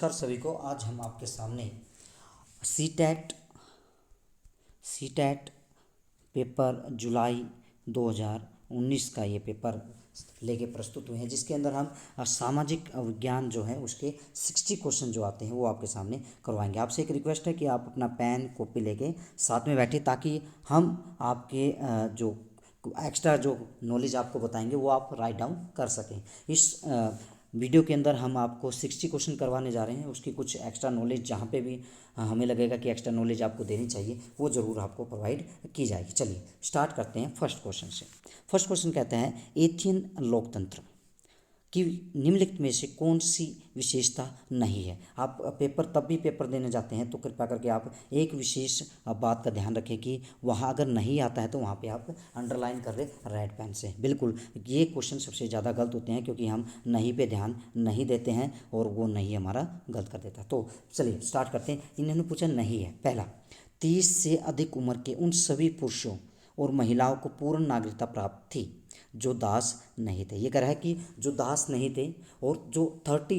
नमस्कार सभी को। आज हम आपके सामने सी टैट पेपर जुलाई 2019 का ये पेपर लेके प्रस्तुत हुए हैं, जिसके अंदर हम सामाजिक विज्ञान जो है उसके 60 क्वेश्चन जो आते हैं वो आपके सामने करवाएंगे। आपसे एक रिक्वेस्ट है कि आप अपना पेन कॉपी लेके साथ में बैठे, ताकि हम आपके जो एक्स्ट्रा जो नॉलेज आपको बताएंगे वो आप राइट डाउन कर सकें। इस वीडियो के अंदर हम आपको 60 क्वेश्चन करवाने जा रहे हैं। उसकी कुछ एक्स्ट्रा नॉलेज जहाँ पे भी हमें लगेगा कि एक्स्ट्रा नॉलेज आपको देनी चाहिए, वो ज़रूर आपको प्रोवाइड की जाएगी। चलिए स्टार्ट करते हैं फर्स्ट क्वेश्चन से। फर्स्ट क्वेश्चन कहता है, एथियन लोकतंत्र कि निम्नलिखित में से कौन सी विशेषता नहीं है। आप पेपर तब भी पेपर देने जाते हैं तो कृपया करके आप एक विशेष बात का ध्यान रखें कि वहाँ अगर नहीं आता है तो वहाँ पे आप अंडरलाइन कर ले रेड पेन से। बिल्कुल ये क्वेश्चन सबसे ज़्यादा गलत होते हैं, क्योंकि हम नहीं पे ध्यान नहीं देते हैं और वो नहीं हमारा गलत कर देता। तो चलिए स्टार्ट करते हैं। इन्होंने पूछा नहीं है। पहला, 30 से अधिक उम्र के उन सभी पुरुषों और महिलाओं को पूर्ण नागरिकता प्राप्त थी जो दास नहीं थे। ये कह रहा है कि जो दास नहीं थे और जो 30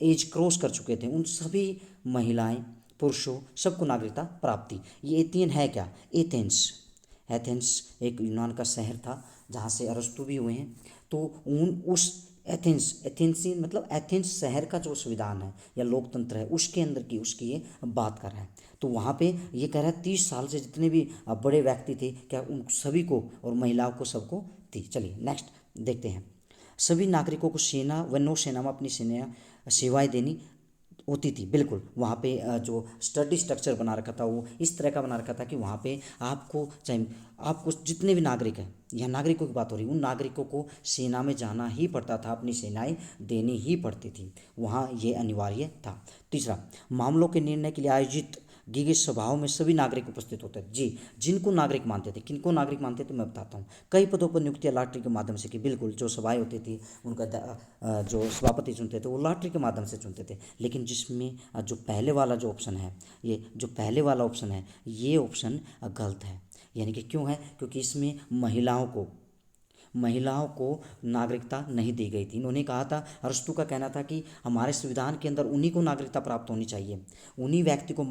एज क्रॉस कर चुके थे, उन सभी महिलाएं पुरुषों सबको नागरिकता प्राप्त थी। ये एथियन है क्या? एथेंस एक यूनान का शहर था जहाँ से अरस्तु भी हुए हैं। तो उस एथेंसी मतलब एथेंस शहर का जो संविधान है या लोकतंत्र है उसके अंदर की उसकी ये बात कर रहा है। तो वहाँ पे ये कह रहा है 30 साल से जितने भी बड़े व्यक्ति थे, क्या उन सभी को और महिलाओं को सबको थी। चलिए नेक्स्ट देखते हैं। सभी नागरिकों को सेना व नौसेना में अपनी सेना सेवाएं देनी होती थी। बिल्कुल वहाँ पे जो स्टडी स्ट्रक्चर बना रखा था वो इस तरह का बना रखा था कि वहाँ पे आपको चाहे आपको जितने भी नागरिक हैं, यहाँ नागरिकों की बात हो रही है, उन नागरिकों को सेना में जाना ही पड़ता था, अपनी सेनाएं देनी ही पड़ती थी, वहाँ ये अनिवार्य था। तीसरा, मामलों के निर्णय के लिए आयोजित गिगे सभाओं में सभी नागरिक उपस्थित होते थे। जी, जिनको नागरिक मानते थे, किनको नागरिक मानते थे मैं बताता हूँ। कई पदों पर नियुक्तियाँ लॉटरी के माध्यम से की। बिल्कुल जो सभाएं होती थी उनका जो सभापति चुनते थे वो लॉटरी के माध्यम से चुनते थे। लेकिन जिसमें जो पहले वाला जो ऑप्शन है, ये जो पहले वाला ऑप्शन है ये ऑप्शन गलत है। यानी कि क्यों है? क्योंकि इसमें महिलाओं को नागरिकता नहीं दी गई थी। इन्होंने कहा था, अरस्तु का कहना था कि हमारे संविधान के अंदर उन्हीं को नागरिकता प्राप्त होनी चाहिए, उन्हीं व्यक्ति को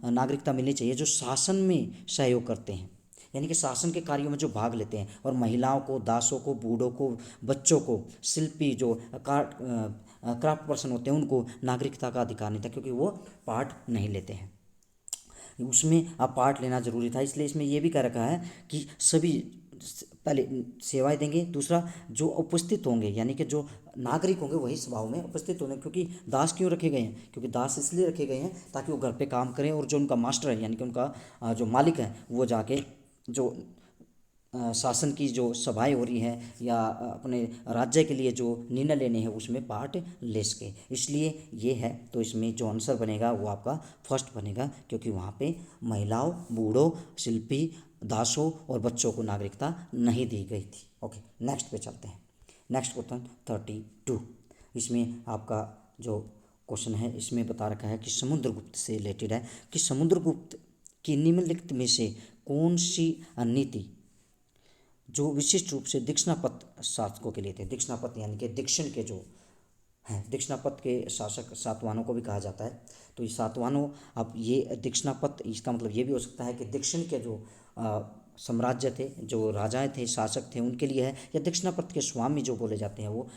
नागरिकता मिलनी चाहिए जो शासन में सहयोग करते हैं, यानी कि शासन के कार्यों में जो भाग लेते हैं। और महिलाओं को, दासों को, बूढ़ों को, बच्चों को, शिल्पी जो क्राफ्ट पर्सन होते हैं उनको नागरिकता का अधिकार नहीं था, क्योंकि वो पार्ट नहीं लेते हैं। उसमें अब पार्ट लेना जरूरी था। इसलिए इसमें यह भी कह रखा है कि सभी पहले सेवाएं देंगे। दूसरा, जो उपस्थित होंगे यानी कि जो नागरिक होंगे वही सभाओं में उपस्थित होंगे। क्योंकि दास क्यों रखे गए हैं? क्योंकि दास इसलिए रखे गए हैं ताकि वो घर पे काम करें और जो उनका मास्टर है यानी कि उनका जो मालिक है वो जाके जो शासन की जो सभाएं हो रही हैं या अपने राज्य के लिए जो निर्णय लेने हैं उसमें पार्ट ले सके। इसलिए ये है। तो इसमें जो आंसर बनेगा वो आपका फर्स्ट बनेगा, क्योंकि वहाँ पे महिलाओं, बूढ़ों, शिल्पी, दासों और बच्चों को नागरिकता नहीं दी गई थी। ओके, नेक्स्ट पे चलते हैं। Next question 32। इसमें आपका जो क्वेश्चन है इसमें बता रखा है कि समुद्रगुप्त से रिलेटेड है कि समुद्रगुप्त की निम्नलिखित में से कौन सी नीति जो विशिष्ट रूप से दक्षिणापथ शासकों के लिए थे। दक्षिणापथ यानी कि दक्षिण के जो हैं, दक्षिणापथ के शासक सातवाहनों को भी कहा जाता है। तो ये सातवाहनों, अब ये दक्षिणापथ इसका मतलब ये भी हो सकता है कि दक्षिण के जो साम्राज्य थे, जो राजाएं थे, शासक थे, उनके लिए है, या दक्षिणापथ के स्वामी जो बोले जाते हैं वो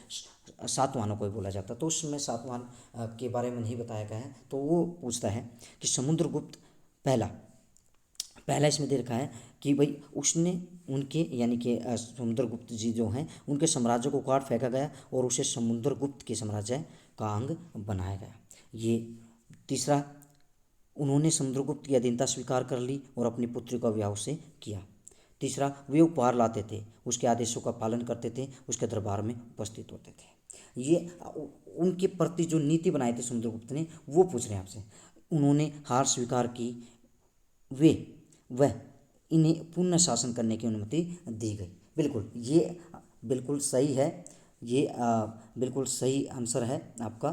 सातवाहनों को ही बोला जाता है। तो उसमें सातवाहन के बारे में नहीं बताया गया है। तो वो पूछता है कि समुद्रगुप्त पहला पहला इसमें दे रखा है कि भाई उसने उनके यानी कि समुद्रगुप्त जी जो हैं उनके साम्राज्य को काट फेंका गया और उसे समुद्रगुप्त के साम्राज्य का अंग बनाया गया। ये तीसरा, उन्होंने समुद्रगुप्त की अधीनता स्वीकार कर ली और अपनी पुत्री का विवाह उससे किया। तीसरा, वे उपहार लाते थे, उसके आदेशों का पालन करते थे, उसके दरबार में उपस्थित होते थे। ये उनके प्रति जो नीति बनाई थी समुद्रगुप्त ने वो पूछ रहे हैं आपसे। उन्होंने हार स्वीकार की, वे वह इन्हें पुनः शासन करने की अनुमति दी गई। बिल्कुल ये बिल्कुल सही है। ये बिल्कुल सही आंसर है आपका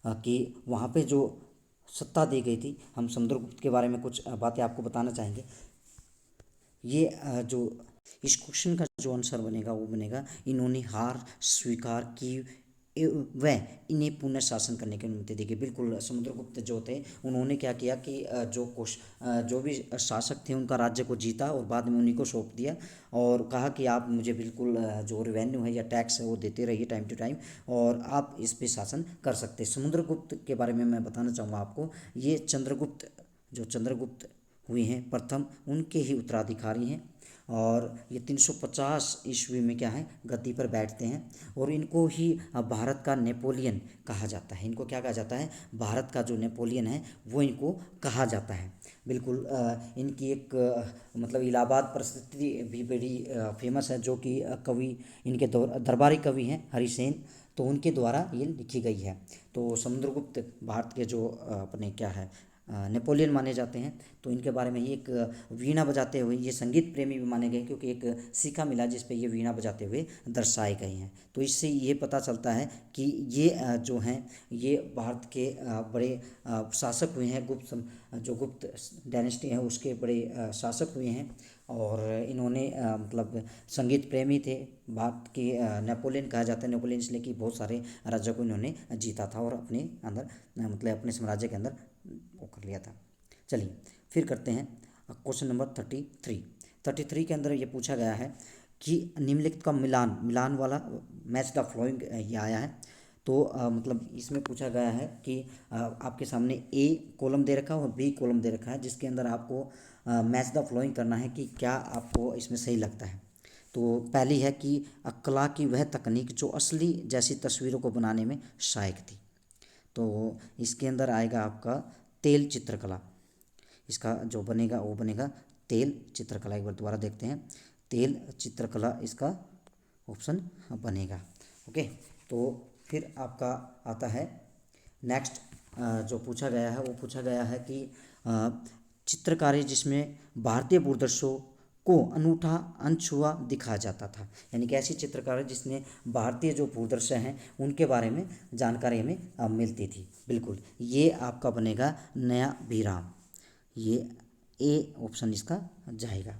कि वहाँ पे जो सत्ता दी गई थी। हम समुद्रगुप्त के बारे में कुछ बातें आपको बताना चाहेंगे। ये जो इस क्वेश्चन का जो आंसर बनेगा वो बनेगा, इन्होंने हार स्वीकार की वह इन्हें पुनः शासन करने की अनुमति देगी। बिल्कुल समुद्रगुप्त जो थे उन्होंने क्या किया कि जो भी शासक थे उनका राज्य को जीता और बाद में उन्हीं को सौंप दिया और कहा कि आप मुझे बिल्कुल जो रेवेन्यू है या टैक्स है वो देते रहिए टाइम टू टाइम और आप इस पे शासन कर सकते हैं। समुद्रगुप्त के बारे में मैं बताना चाहूँगा आपको, ये चंद्रगुप्त हुए हैं प्रथम, उनके ही उत्तराधिकारी हैं और ये 350 ईस्वी में क्या है गद्दी पर बैठते हैं और इनको ही भारत का नेपोलियन कहा जाता है। इनको क्या कहा जाता है, भारत का जो नेपोलियन है वो इनको कहा जाता है। बिल्कुल इनकी एक मतलब इलाहाबाद प्रसिद्धि भी बड़ी फेमस है, जो कि कवि इनके दरबारी कवि हैं हरिसेन, तो उनके द्वारा ये लिखी गई है। तो समुद्रगुप्त भारत के जो अपने क्या है नेपोलियन माने जाते हैं। तो इनके बारे में ही एक वीणा बजाते हुए, ये संगीत प्रेमी भी माने गए क्योंकि एक सिक्का मिला जिस पे ये वीणा बजाते हुए दर्शाए गए हैं। तो इससे ये पता चलता है कि ये जो हैं ये भारत के बड़े शासक हुए हैं। जो गुप्त डायनेस्टी है उसके बड़े शासक हुए हैं और इन्होंने मतलब संगीत प्रेमी थे। भारत के नेपोलियन कहा जाता है, नेपोलियन इसलिए कि बहुत सारे राज्यों को इन्होंने जीता था और अपने अंदर मतलब अपने साम्राज्य के अंदर वो कर लिया था। चलिए फिर करते हैं क्वेश्चन नंबर 33 के अंदर ये पूछा गया है कि निम्नलिखित का मिलान वाला मैच द फ्लोइंग ये आया है। तो मतलब इसमें पूछा गया है कि आपके सामने ए कॉलम दे रखा है और बी कॉलम दे रखा है, जिसके अंदर आपको मैच द फ्लोइंग करना है कि क्या आपको इसमें सही लगता है। तो पहली है कि कला की वह तकनीक जो असली जैसी तस्वीरों को बनाने में सहायक थी। तो इसके अंदर आएगा आपका तेल चित्रकला। इसका जो बनेगा वो बनेगा तेल चित्रकला। एक बार दोबारा देखते हैं, तेल चित्रकला इसका ऑप्शन बनेगा। ओके, तो फिर आपका आता है नेक्स्ट जो पूछा गया है वो पूछा गया है कि चित्रकारी जिसमें भारतीय भूदृश्यों को अनूठा अनछुआ दिखाया जाता था, यानी कि ऐसी चित्रकारी जिसने भारतीय जो भूदृश्य हैं उनके बारे में जानकारी हमें मिलती थी। बिल्कुल ये आपका बनेगा नया विराम, ये ए ऑप्शन इसका जाएगा।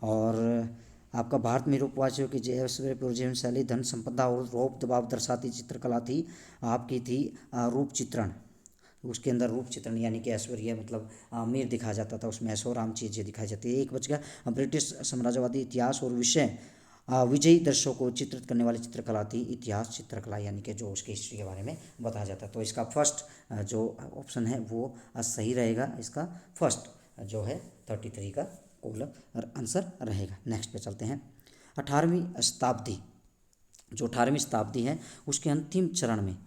और आपका भारत में रूपवासियों की ऐश्वर्यपूर्ण जीवन शैली, धन संपदा और रौब दबाव दर्शाती चित्रकला थी। आपकी थी रूप चित्रण। उसके अंदर रूप चित्रण यानी कि ऐश्वर्य मतलब अमीर दिखाया जाता था, उसमें ऐशोआराम चीज़ें दिखाई जाती है। एक बच गया ब्रिटिश साम्राज्यवादी इतिहास और विजयी दृश्यों को चित्रित करने वाली चित्रकला थी इतिहास चित्रकला, यानी कि जो उसकी हिस्ट्री के बारे में बताया जाता है। तो इसका फर्स्ट जो ऑप्शन है वो सही रहेगा। इसका फर्स्ट जो है 33 का कॉलम आंसर रहेगा। नेक्स्ट पे चलते हैं। 18वीं शताब्दी है उसके अंतिम चरण में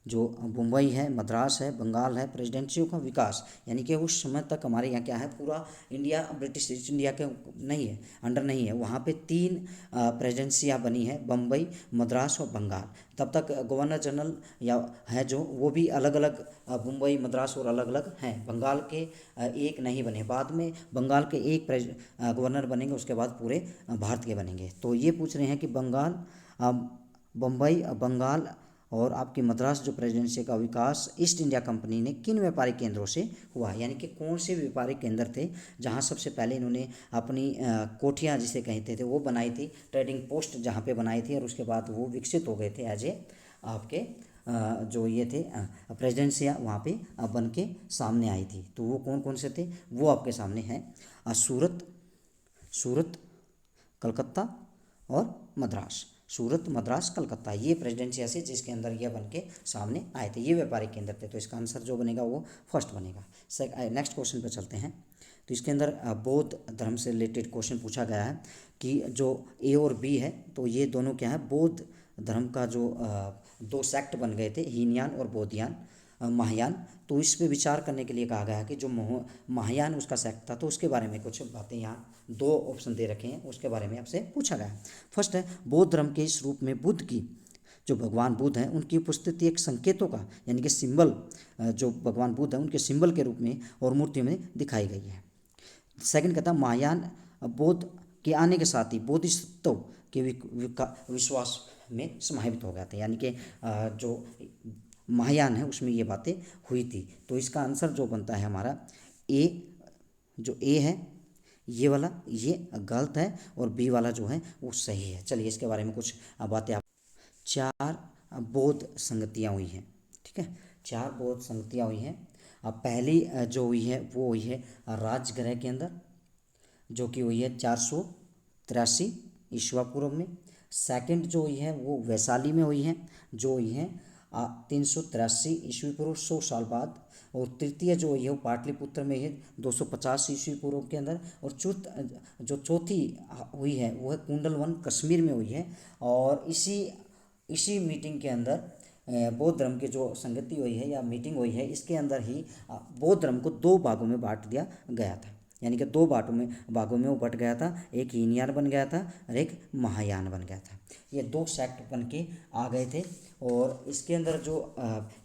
जो मुंबई है, मद्रास है, बंगाल है, प्रेसिडेंसियों का विकास, यानी कि उस समय तक हमारे यहाँ क्या है पूरा इंडिया ब्रिटिश ईस्ट इंडिया के नहीं है, अंडर नहीं है। वहाँ पे 3 प्रेसिडेंसियाँ बनी है, बम्बई, मद्रास और बंगाल। तब तक गवर्नर जनरल या है जो वो भी अलग अलग मुंबई मद्रास और अलग अलग हैं। बंगाल के एक नहीं बने, बाद में बंगाल के एक गवर्नर बनेंगे, उसके बाद पूरे भारत के बनेंगे। तो ये पूछ रहे हैं कि बम्बई, बंगाल और आपकी मद्रास जो प्रेसिडेंसी का विकास ईस्ट इंडिया कंपनी ने किन व्यापारिक केंद्रों से हुआ, यानी कि कौन से व्यापारिक केंद्र थे जहां सबसे पहले इन्होंने अपनी कोठियाँ जिसे कहते थे वो बनाई थी, ट्रेडिंग पोस्ट जहां पे बनाई थी और उसके बाद वो विकसित हो गए थे एज ए आपके जो ये थे प्रेसिडेंसियाँ वहाँ पे बन के सामने आई थी। तो वो कौन कौन से थे वो आपके सामने हैं, सूरत, कलकत्ता और मद्रास। सूरत, मद्रास, कलकत्ता ये प्रेसिडेंसी ऐसे जिसके अंदर यह बन के सामने आए थे, ये व्यापारिक केंद्र थे। तो इसका आंसर जो बनेगा वो फर्स्ट बनेगा। नेक्स्ट क्वेश्चन पे चलते हैं। तो इसके अंदर बौद्ध धर्म से रिलेटेड क्वेश्चन पूछा गया है कि जो ए और बी है तो ये दोनों क्या है बौद्ध धर्म का जो 2 सेक्ट बन गए थे, हीनयान और बौद्धयान, महायान। तो इस पे विचार करने के लिए कहा गया कि जो महायान उसका सेक्ट था तो उसके बारे में कुछ बातें यहाँ 2 ऑप्शन दे रखे हैं, उसके बारे में आपसे पूछा गया है। फर्स्ट है बौद्ध धर्म के इस रूप में बुद्ध की जो भगवान बुद्ध हैं उनकी उपस्थिति एक संकेतों का यानी कि सिंबल, जो भगवान बुद्ध हैं उनके सिंबल के रूप में और मूर्ति में दिखाई गई है। सेकंड कहता है महायान बौद्ध के आने के साथ ही बोधिसत्व के विश्वास में समाहित हो गया था, यानी कि जो महायान है उसमें ये बातें हुई थी। तो इसका आंसर जो बनता है हमारा ए है ये वाला, ये गलत है और बी वाला जो है वो सही है। चलिए इसके बारे में कुछ बातें आप 4 बौद्ध संगतियाँ हुई हैं। ठीक है, 4 बौद्ध संगतियाँ हुई हैं। अब पहली जो हुई है वो हुई है राजगृह के अंदर, जो कि हुई है 483 ईस्वा पूर्व में। सेकंड जो हुई है वो वैशाली में हुई है, जो हुई है 383 ईस्वी पूर्व, 100 साल बाद। और तृतीय जो हुई है वो पाटलिपुत्र में है 250 ईस्वी पूर्व के अंदर। और जो चौथी हुई है वो है कुंडलवन कश्मीर में हुई है। और इसी मीटिंग के अंदर बौद्ध धर्म की जो संगति हुई है या मीटिंग हुई है, इसके अंदर ही बौद्ध धर्म को 2 भागों में बांट दिया गया था। यानी कि 2 भागों में वो बट गया था। एक हीनयान बन गया था और एक महायान बन गया था। ये 2 सेक्ट बन के आ गए थे। और इसके अंदर जो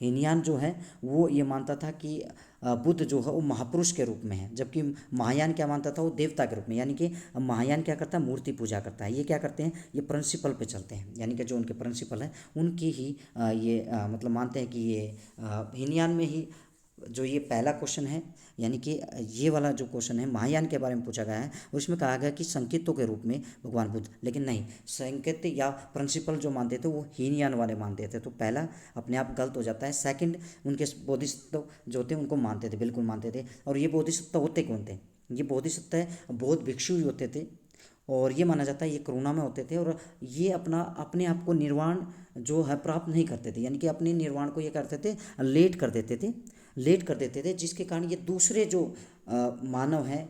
हीनयान जो है वो ये मानता था कि बुद्ध जो है वो महापुरुष के रूप में है, जबकि महायान क्या मानता था, वो देवता के रूप में। यानी कि महायान क्या करता है, मूर्ति पूजा करता है। ये क्या करते हैं, ये प्रिंसिपल पे चलते हैं, यानी कि जो उनके प्रिंसिपल हैं उनकी ही ये मतलब मानते हैं कि ये हीनयान में ही जो ये पहला क्वेश्चन है, यानी कि ये वाला जो क्वेश्चन है महायान के बारे में पूछा गया है, उसमें कहा गया कि संकेतों के रूप में भगवान बुद्ध, लेकिन नहीं, संकेत या प्रिंसिपल जो मानते थे वो हीनयान वाले मानते थे। तो पहला अपने आप गलत हो जाता है। सेकंड, उनके बोधिसत्व जो थे उनको मानते थे, बिल्कुल मानते थे। और ये बोधिसत्व होते कौन थे, ये बोधिसत्व बौद्ध भिक्षु ही होते थे। और ये माना जाता है ये करुणा में होते थे। और ये अपने आप को निर्वाण जो है प्राप्त नहीं करते थे, यानी कि अपने निर्वाण को ये करते थे लेट कर देते थे, जिसके कारण ये दूसरे जो मानव हैं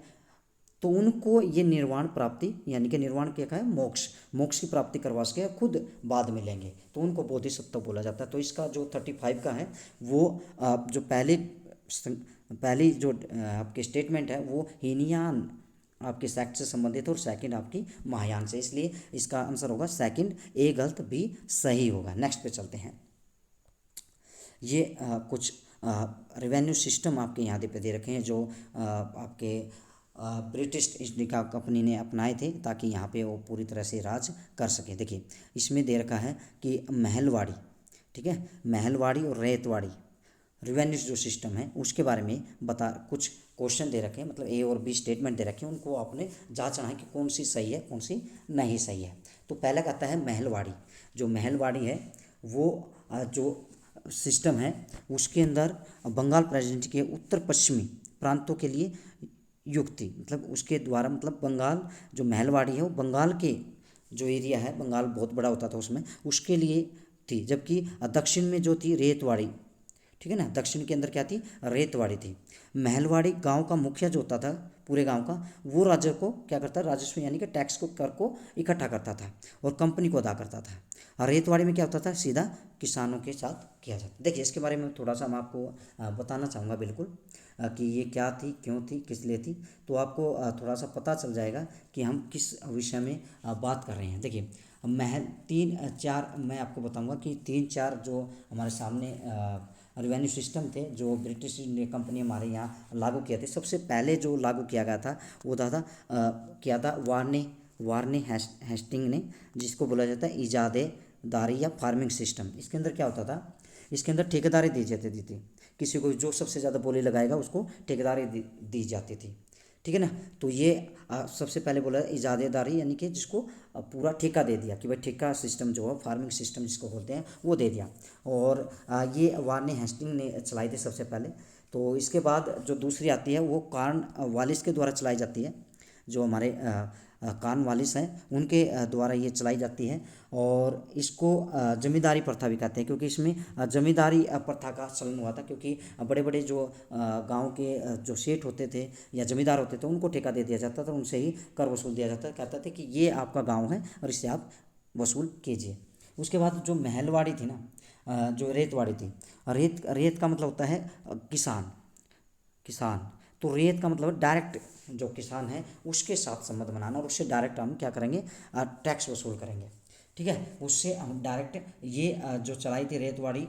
तो उनको ये निर्वाण प्राप्ति, यानी कि निर्वाण क्या है, मोक्ष की प्राप्ति करवा सके, खुद बाद में लेंगे, तो उनको बोधिसत्व बोला जाता है। तो इसका जो 35 का है वो जो पहली जो आपकी स्टेटमेंट है वो हीनयान आपके सेक्ट से संबंधित है और सेकंड आपकी महायान से, इसलिए इसका आंसर होगा सेकंड, ए गलत, बी सही होगा। नेक्स्ट पे चलते हैं। ये कुछ रेवेन्यू सिस्टम आपके यहाँ पे दे रखे हैं जो आपके ब्रिटिश ईस्ट इंडिया कंपनी ने अपनाए थे ताकि यहाँ पे वो पूरी तरह से राज कर सके। देखिए इसमें दे रखा है कि महलवाड़ी, ठीक है, महलवाड़ी और रैयतवाड़ी रिवेन्यू जो सिस्टम है उसके बारे में बता, कुछ क्वेश्चन दे रखे हैं, मतलब ए और बी स्टेटमेंट दे रखे हैं, उनको आपने जांचना है कि कौन सी सही है कौन सी नहीं सही है। तो पहला कहता है महलवाड़ी। जो महलवाड़ी है वो जो सिस्टम है उसके अंदर बंगाल प्रेसिडेंसी के उत्तर पश्चिमी प्रांतों के लिए युक्त थी, मतलब उसके द्वारा, मतलब बंगाल जो महलवाड़ी है वो बंगाल के जो एरिया है, बंगाल बहुत बड़ा होता था उसमें, उसके लिए थी। जबकि दक्षिण में जो थी रेतवाड़ी, ठीक है ना, दक्षिण के अंदर क्या थी, रेतवाड़ी थी। महलवाड़ी गांव का मुखिया जो होता था पूरे गांव का, वो राज्य को क्या करता, राजस्व यानी कि टैक्स को, कर को इकट्ठा करता था और कंपनी को अदा करता था। और रेतवाड़ी में क्या होता था, सीधा किसानों के साथ किया जाता। देखिए इसके बारे में थोड़ा सा मैं आपको बताना चाहूँगा बिल्कुल कि ये क्या थी, क्यों थी, किस लिए थी, तो आपको थोड़ा सा पता चल जाएगा कि हम किस विषय में बात कर रहे हैं। देखिए महल 3-4 मैं आपको बताऊंगा कि 3-4 जो हमारे सामने रेवेन्यू सिस्टम थे जो ब्रिटिश इंडिया कंपनी हमारे यहाँ लागू किए थे। सबसे पहले जो लागू किया गया था वो किया था वार्ने हेस्टिंग ने, जिसको बोला जाता है इजादेदारी या फार्मिंग सिस्टम। इसके अंदर क्या होता था, इसके अंदर ठेकेदारी दी जाती थी, किसी को जो सबसे ज़्यादा बोली लगाएगा उसको ठेकेदारी दी जाती थी, ठीक है ना। तो ये सबसे पहले बोला इजादेदारी, यानी कि जिसको पूरा ठेका दे दिया कि भाई ठेका सिस्टम जो है, फार्मिंग सिस्टम जिसको बोलते हैं, वो दे दिया। और ये वार्ने हेस्टिंग ने चलाई थी सबसे पहले। तो इसके बाद जो दूसरी आती है वो कॉर्नवालिस के द्वारा चलाई जाती है, जो हमारे कॉर्नवालिस हैं उनके द्वारा ये चलाई जाती है। और इसको जमींदारी प्रथा भी कहते हैं, क्योंकि इसमें जमींदारी प्रथा का चलन हुआ था, क्योंकि बड़े बड़े जो गांव के जो सेठ होते थे या जमींदार होते थे उनको ठेका दे दिया जाता था, उनसे ही कर वसूल दिया जाता था। कहते थे कि ये आपका गाँव है और इससे आप वसूल कीजिए। उसके बाद जो महलवाड़ी थी ना, जो रेतवाड़ी थी, रेत का मतलब होता है किसान। तो रेत का मतलब डायरेक्ट जो किसान है उसके साथ संबंध बनाना, और उससे डायरेक्ट हम क्या करेंगे, टैक्स वसूल करेंगे, ठीक है। उससे हम डायरेक्ट ये जो चलाई थी रेतवाड़ी,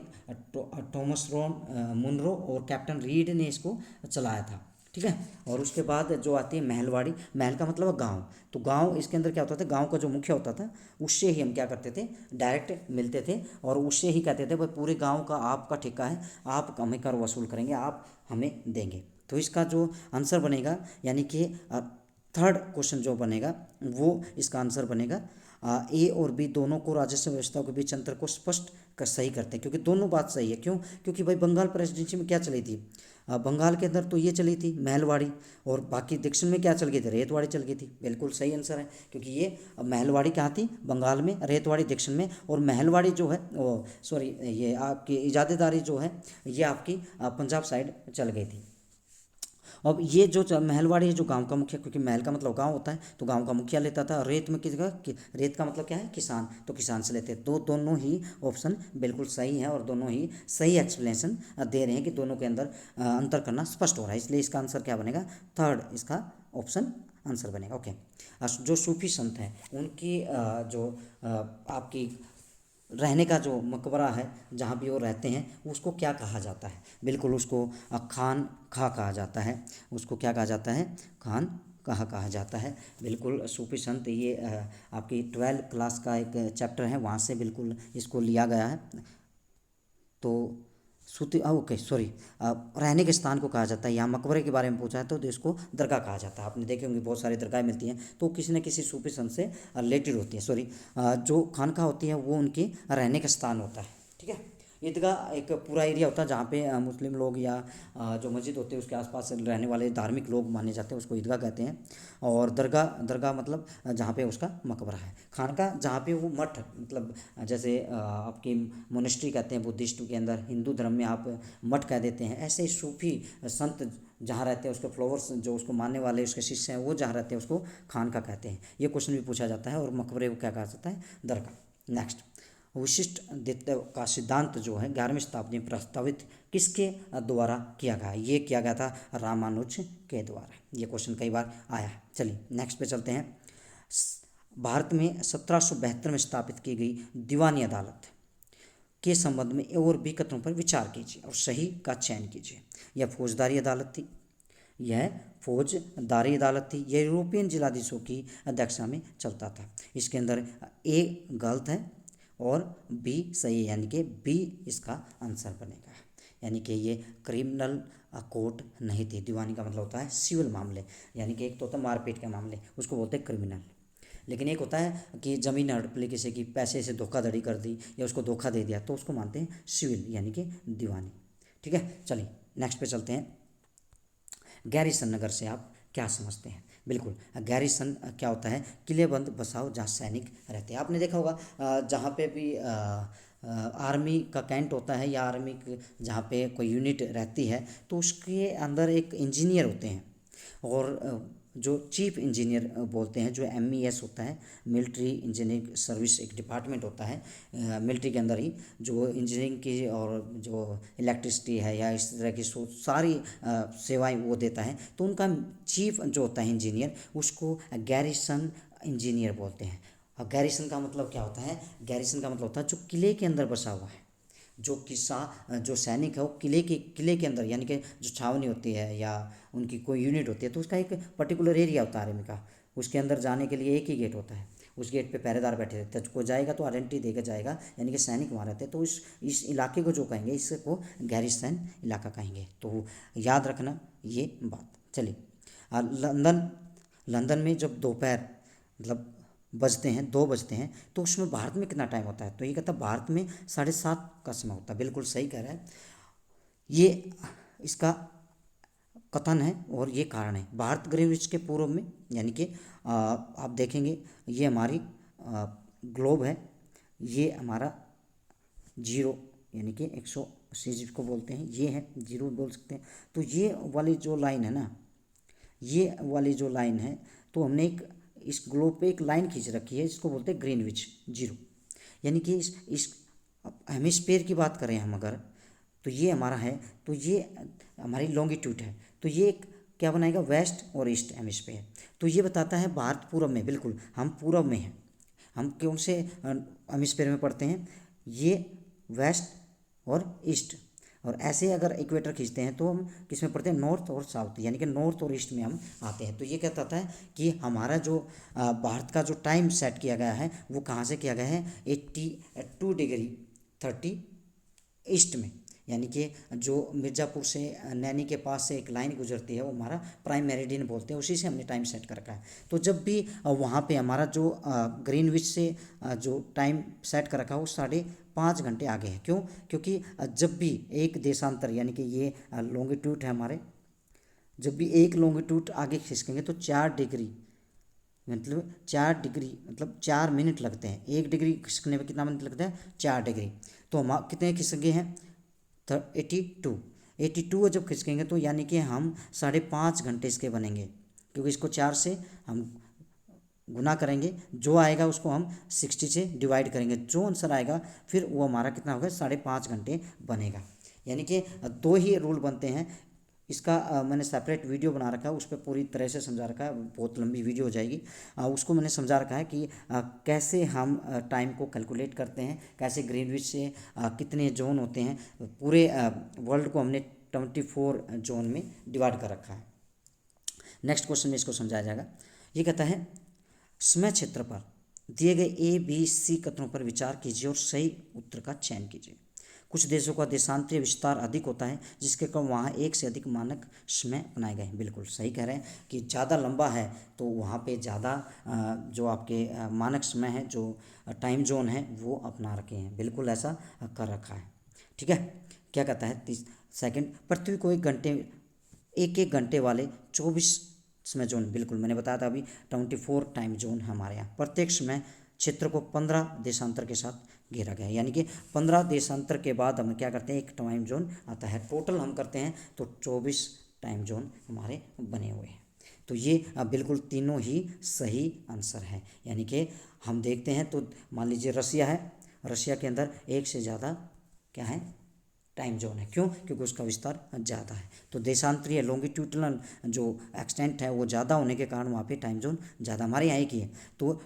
थॉमस मुनरो और कैप्टन रीड ने इसको चलाया था, ठीक है। और उसके बाद जो आती है महलवाड़ी, महल का मतलब गांव। तो गांव, इसके अंदर क्या होता था, गांव का जो मुखिया होता था उससे ही हम क्या करते थे, डायरेक्ट मिलते थे और उससे ही कहते थे भाई पूरे गांव का आपका ठेका है, आप हमें कर वसूल करेंगे, आप हमें देंगे। तो इसका जो आंसर बनेगा यानी कि थर्ड क्वेश्चन जो बनेगा वो इसका आंसर बनेगा ए और बी दोनों को राजस्व व्यवस्था के बीच अंतर को स्पष्ट कर सही करते हैं, क्योंकि दोनों बात सही है। क्यों? क्योंकि भाई बंगाल प्रेसिडेंसी में क्या चली थी, बंगाल के अंदर तो ये चली थी महलवाड़ी, और बाकी दक्षिण में क्या चल गई थी, रेतवाड़ी चल गई थी। बिल्कुल सही आंसर है, क्योंकि ये महलवाड़ी कहाँ थी, बंगाल में, रेतवाड़ी दक्षिण में, और महलवाड़ी जो है सॉरी ये आपकी इजादेदारी जो है ये आपकी पंजाब साइड चल गई थी। अब ये जो महलवाड़ी है जो गांव का मुखिया, क्योंकि महल का मतलब गांव होता है तो गांव का मुखिया लेता था, रेत में किसका रेत का मतलब क्या है, किसान, तो किसान से लेते हैं। तो दोनों ही ऑप्शन बिल्कुल सही है और दोनों ही सही एक्सप्लेनेशन दे रहे हैं कि दोनों के अंदर अंतर करना स्पष्ट हो रहा है, इसलिए इसका आंसर क्या बनेगा, थर्ड इसका ऑप्शन आंसर बनेगा। ओके, जो सूफी संत हैं उनकी जो आपकी रहने का जो मकबरा है जहाँ भी वो रहते हैं उसको क्या कहा जाता है, बिल्कुल उसको खान खा कहा जाता है। उसको क्या कहा जाता है, खान कहा जाता है। बिल्कुल सूफी संत ये आपकी 12th क्लास का एक चैप्टर है, वहाँ से बिल्कुल इसको लिया गया है। तो सूती ओके सॉरी रहने के स्थान को कहा जाता है। यहाँ मकबरे के बारे में पूछा है तो इसको दरगाह कहा जाता है। आपने देखे होंगे बहुत सारी दरगाहें मिलती हैं तो किसी न किसी सूफी संत से रिलेटेड होती है। सॉरी जो खानका होती है वो उनकी रहने का स्थान होता है। ठीक है, ईदगाह एक पूरा एरिया होता है जहाँ पे मुस्लिम लोग या जो मस्जिद होती है उसके आसपास रहने वाले धार्मिक लोग माने जाते हैं, उसको ईदगाह कहते हैं। और दरगाह दरगाह मतलब जहाँ पे उसका मकबरा है। खानका जहाँ पे वो मठ मतलब जैसे आपकी मोनेस्ट्री कहते हैं बुद्धिस्ट के अंदर, हिंदू धर्म में आप मठ कह देते हैं, ऐसे ही सूफी संत जहाँ रहते हैं उसके फॉलोअर्स जो उसको मानने वाले उसके शिष्य हैं वो जहाँ रहते हैं उसको खानका कहते हैं। ये क्वेश्चन भी पूछा जाता है। और मकबरे को क्या कहा जाता है, दरगाह। नेक्स्ट, विशिष्ट द्वित्व का सिद्धांत जो है 11वीं शताब्दी में प्रस्तावित किसके द्वारा किया गया, ये किया गया था रामानुज के द्वारा। ये क्वेश्चन कई बार आया है। चलिए नेक्स्ट पे चलते हैं। भारत में 1772 में स्थापित की गई दीवानी अदालत के संबंध में ए और बी कथनों पर विचार कीजिए और सही का चयन कीजिए। यह फौजदारी अदालत थी, यह फौजदारी अदालत थी, यह यूरोपियन जिलाधीशों की अध्यक्षता में चलता था। इसके अंदर ए गलत है और बी सही है, यानी कि बी इसका आंसर बनेगा। यानी कि ये क्रिमिनल कोर्ट नहीं थी। दीवानी का मतलब होता है सिविल मामले, यानी कि एक तो होता है मारपीट के मामले उसको बोलते हैं क्रिमिनल, लेकिन एक होता है कि ज़मीन हड़प ली किसी की, पैसे से धोखाधड़ी कर दी या उसको धोखा दे दिया तो उसको मानते हैं सिविल, यानी कि दीवानी। ठीक है, चलिए नेक्स्ट पे चलते हैं। गैरिसन नगर से आप क्या समझते हैं? बिल्कुल, गैरिसन क्या होता है, किलेबंद बसाव जहाँ सैनिक रहते हैं। आपने देखा होगा जहाँ पे भी आर्मी का कैंट होता है या आर्मी जहाँ पे कोई यूनिट रहती है तो उसके अंदर एक इंजीनियर होते हैं, और जो चीफ इंजीनियर बोलते हैं, जो MES होता है, मिलिट्री इंजीनियरिंग सर्विस एक डिपार्टमेंट होता है मिलिट्री के अंदर ही, जो इंजीनियरिंग की और जो इलेक्ट्रिसिटी है या इस तरह की सारी सेवाएं वो देता है। तो उनका चीफ जो होता है इंजीनियर उसको गैरिसन इंजीनियर बोलते हैं। और गैरिसन का मतलब क्या होता है, गैरिसन का मतलब होता है जो किले के अंदर बसा हुआ है, जो सैनिक है वो किले के अंदर, यानी कि जो छावनी होती है या उनकी कोई यूनिट होती है तो उसका एक पर्टिकुलर एरिया होता है आर्मी का, उसके अंदर जाने के लिए एक ही गेट होता है, उस गेट पे पहरेदार बैठे रहते हैं, कोई जाएगा तो आइडेंटिटी देकर जाएगा, यानी कि सैनिक वहाँ रहते हैं। तो इस इलाके को जो कहेंगे इसको गैरिसन इलाका कहेंगे। तो याद रखना ये बात। चलिए लंदन में जब दोपहर मतलब बजते हैं 2 बजते हैं तो उसमें भारत में कितना टाइम होता है, तो ये कहता है भारत में 7:30 का समय होता है। बिल्कुल सही कह रहा है, ये इसका कथन है और ये कारण है। भारत ग्रीनविच के पूर्व में, यानी कि आप देखेंगे ये हमारी ग्लोब है, ये हमारा जीरो यानी कि 180 जिसको बोलते हैं ये है, जीरो बोल सकते हैं। तो ये वाली जो लाइन है ना, ये वाली जो लाइन है, तो हमने एक इस ग्लोब पे एक लाइन खींच रखी है जिसको बोलते हैं ग्रीनविच जीरो, यानी कि इस हेमिस्फीयर की बात करें हम अगर, तो ये हमारा है, तो ये हमारी लॉन्गिट्यूड है, तो ये एक क्या बनाएगा, वेस्ट और ईस्ट हेमिस्फीयर। तो ये बताता है भारत पूरब में, बिल्कुल हम पूरब में हैं। हम कौन से हेमिस्फीयर में पढ़ते हैं, ये वेस्ट और ईस्ट। और ऐसे अगर इक्वेटर खींचते हैं तो हम किस में पढ़ते हैं, नॉर्थ और साउथ, यानी कि नॉर्थ और ईस्ट में हम आते हैं। तो ये क्या कहता है कि हमारा जो भारत का जो टाइम सेट किया गया है वो कहाँ से किया गया है, 82 डिग्री 30 ईस्ट में, यानी कि जो मिर्ज़ापुर से नैनी के पास से एक लाइन गुजरती है वो हमारा प्राइम मेरिडियन बोलते हैं, उसी से हमने टाइम सेट कर रखा है। तो जब भी वहाँ पे हमारा जो ग्रीनविच से जो टाइम सेट कर रखा है वो 5.5 घंटे आगे है। क्यों? क्योंकि जब भी एक देशांतर यानी कि ये लॉन्गिट्यूड है हमारे, जब भी एक लॉन्गिट्यूड आगे खिसकेंगे तो 4 डिग्री मतलब 4 डिग्री मतलब 4 मिनट लगते हैं। 1 डिग्री खिसकने में कितना मिनट लगता है? 4 डिग्री। तो हम कितने खिसके हैं? 82 जब खिसकेंगे तो यानी कि हम 5.5 घंटे इसके बनेंगे, क्योंकि इसको 4 से हम गुना करेंगे, जो आएगा उसको हम 60 से डिवाइड करेंगे, जो आंसर आएगा फिर वो हमारा कितना होगा? 5.5 घंटे बनेगा। यानी कि दो ही रूल बनते हैं। इसका मैंने सेपरेट वीडियो बना रखा है, उस पर पूरी तरह से समझा रखा है, बहुत लंबी वीडियो हो जाएगी। उसको मैंने समझा रखा है कि कैसे हम टाइम को कैलकुलेट करते हैं, कैसे ग्रीनविच से कितने जोन होते हैं। पूरे वर्ल्ड को हमने 24 जोन में डिवाइड कर रखा है। नेक्स्ट क्वेश्चन में इसको समझाया जाएगा। ये कहता है समय क्षेत्र पर दिए गए ABC कथनों पर विचार कीजिए और सही उत्तर का चयन कीजिए। कुछ देशों का देशांतरीय विस्तार अधिक होता है जिसके कारण वहाँ एक से अधिक मानक समय अपनाए गए हैं। बिल्कुल सही कह रहे हैं कि ज़्यादा लंबा है तो वहाँ पे ज़्यादा जो आपके मानक समय है, जो टाइम जोन है वो अपना रखे हैं। बिल्कुल ऐसा कर रखा है। ठीक है, क्या कहता है 30 सेकेंड? पृथ्वी को एक घंटे वाले 24 समय जोन, बिल्कुल मैंने बताया था अभी 24 टाइम जोन हमारे यहाँ। प्रत्येक समय क्षेत्र को 15 देशांतर के साथ घेरा गया है, यानी कि 15 देशांतर के बाद हम क्या करते हैं? एक टाइम जोन आता है। टोटल हम करते हैं तो 24 टाइम जोन हमारे बने हुए हैं। तो ये बिल्कुल तीनों ही सही आंसर है। यानी कि हम देखते हैं तो मान लीजिए रसिया है, रसिया के अंदर एक से ज़्यादा क्या है? टाइम जोन है। क्यों? क्योंकि उसका विस्तार ज़्यादा है। तो देशांतरीय लॉन्गिट्यूडनल जो एक्सटेंट है वो ज़्यादा होने के कारण वहाँ पे टाइम जोन ज़्यादा। हमारे यहाँ एक ही है, तो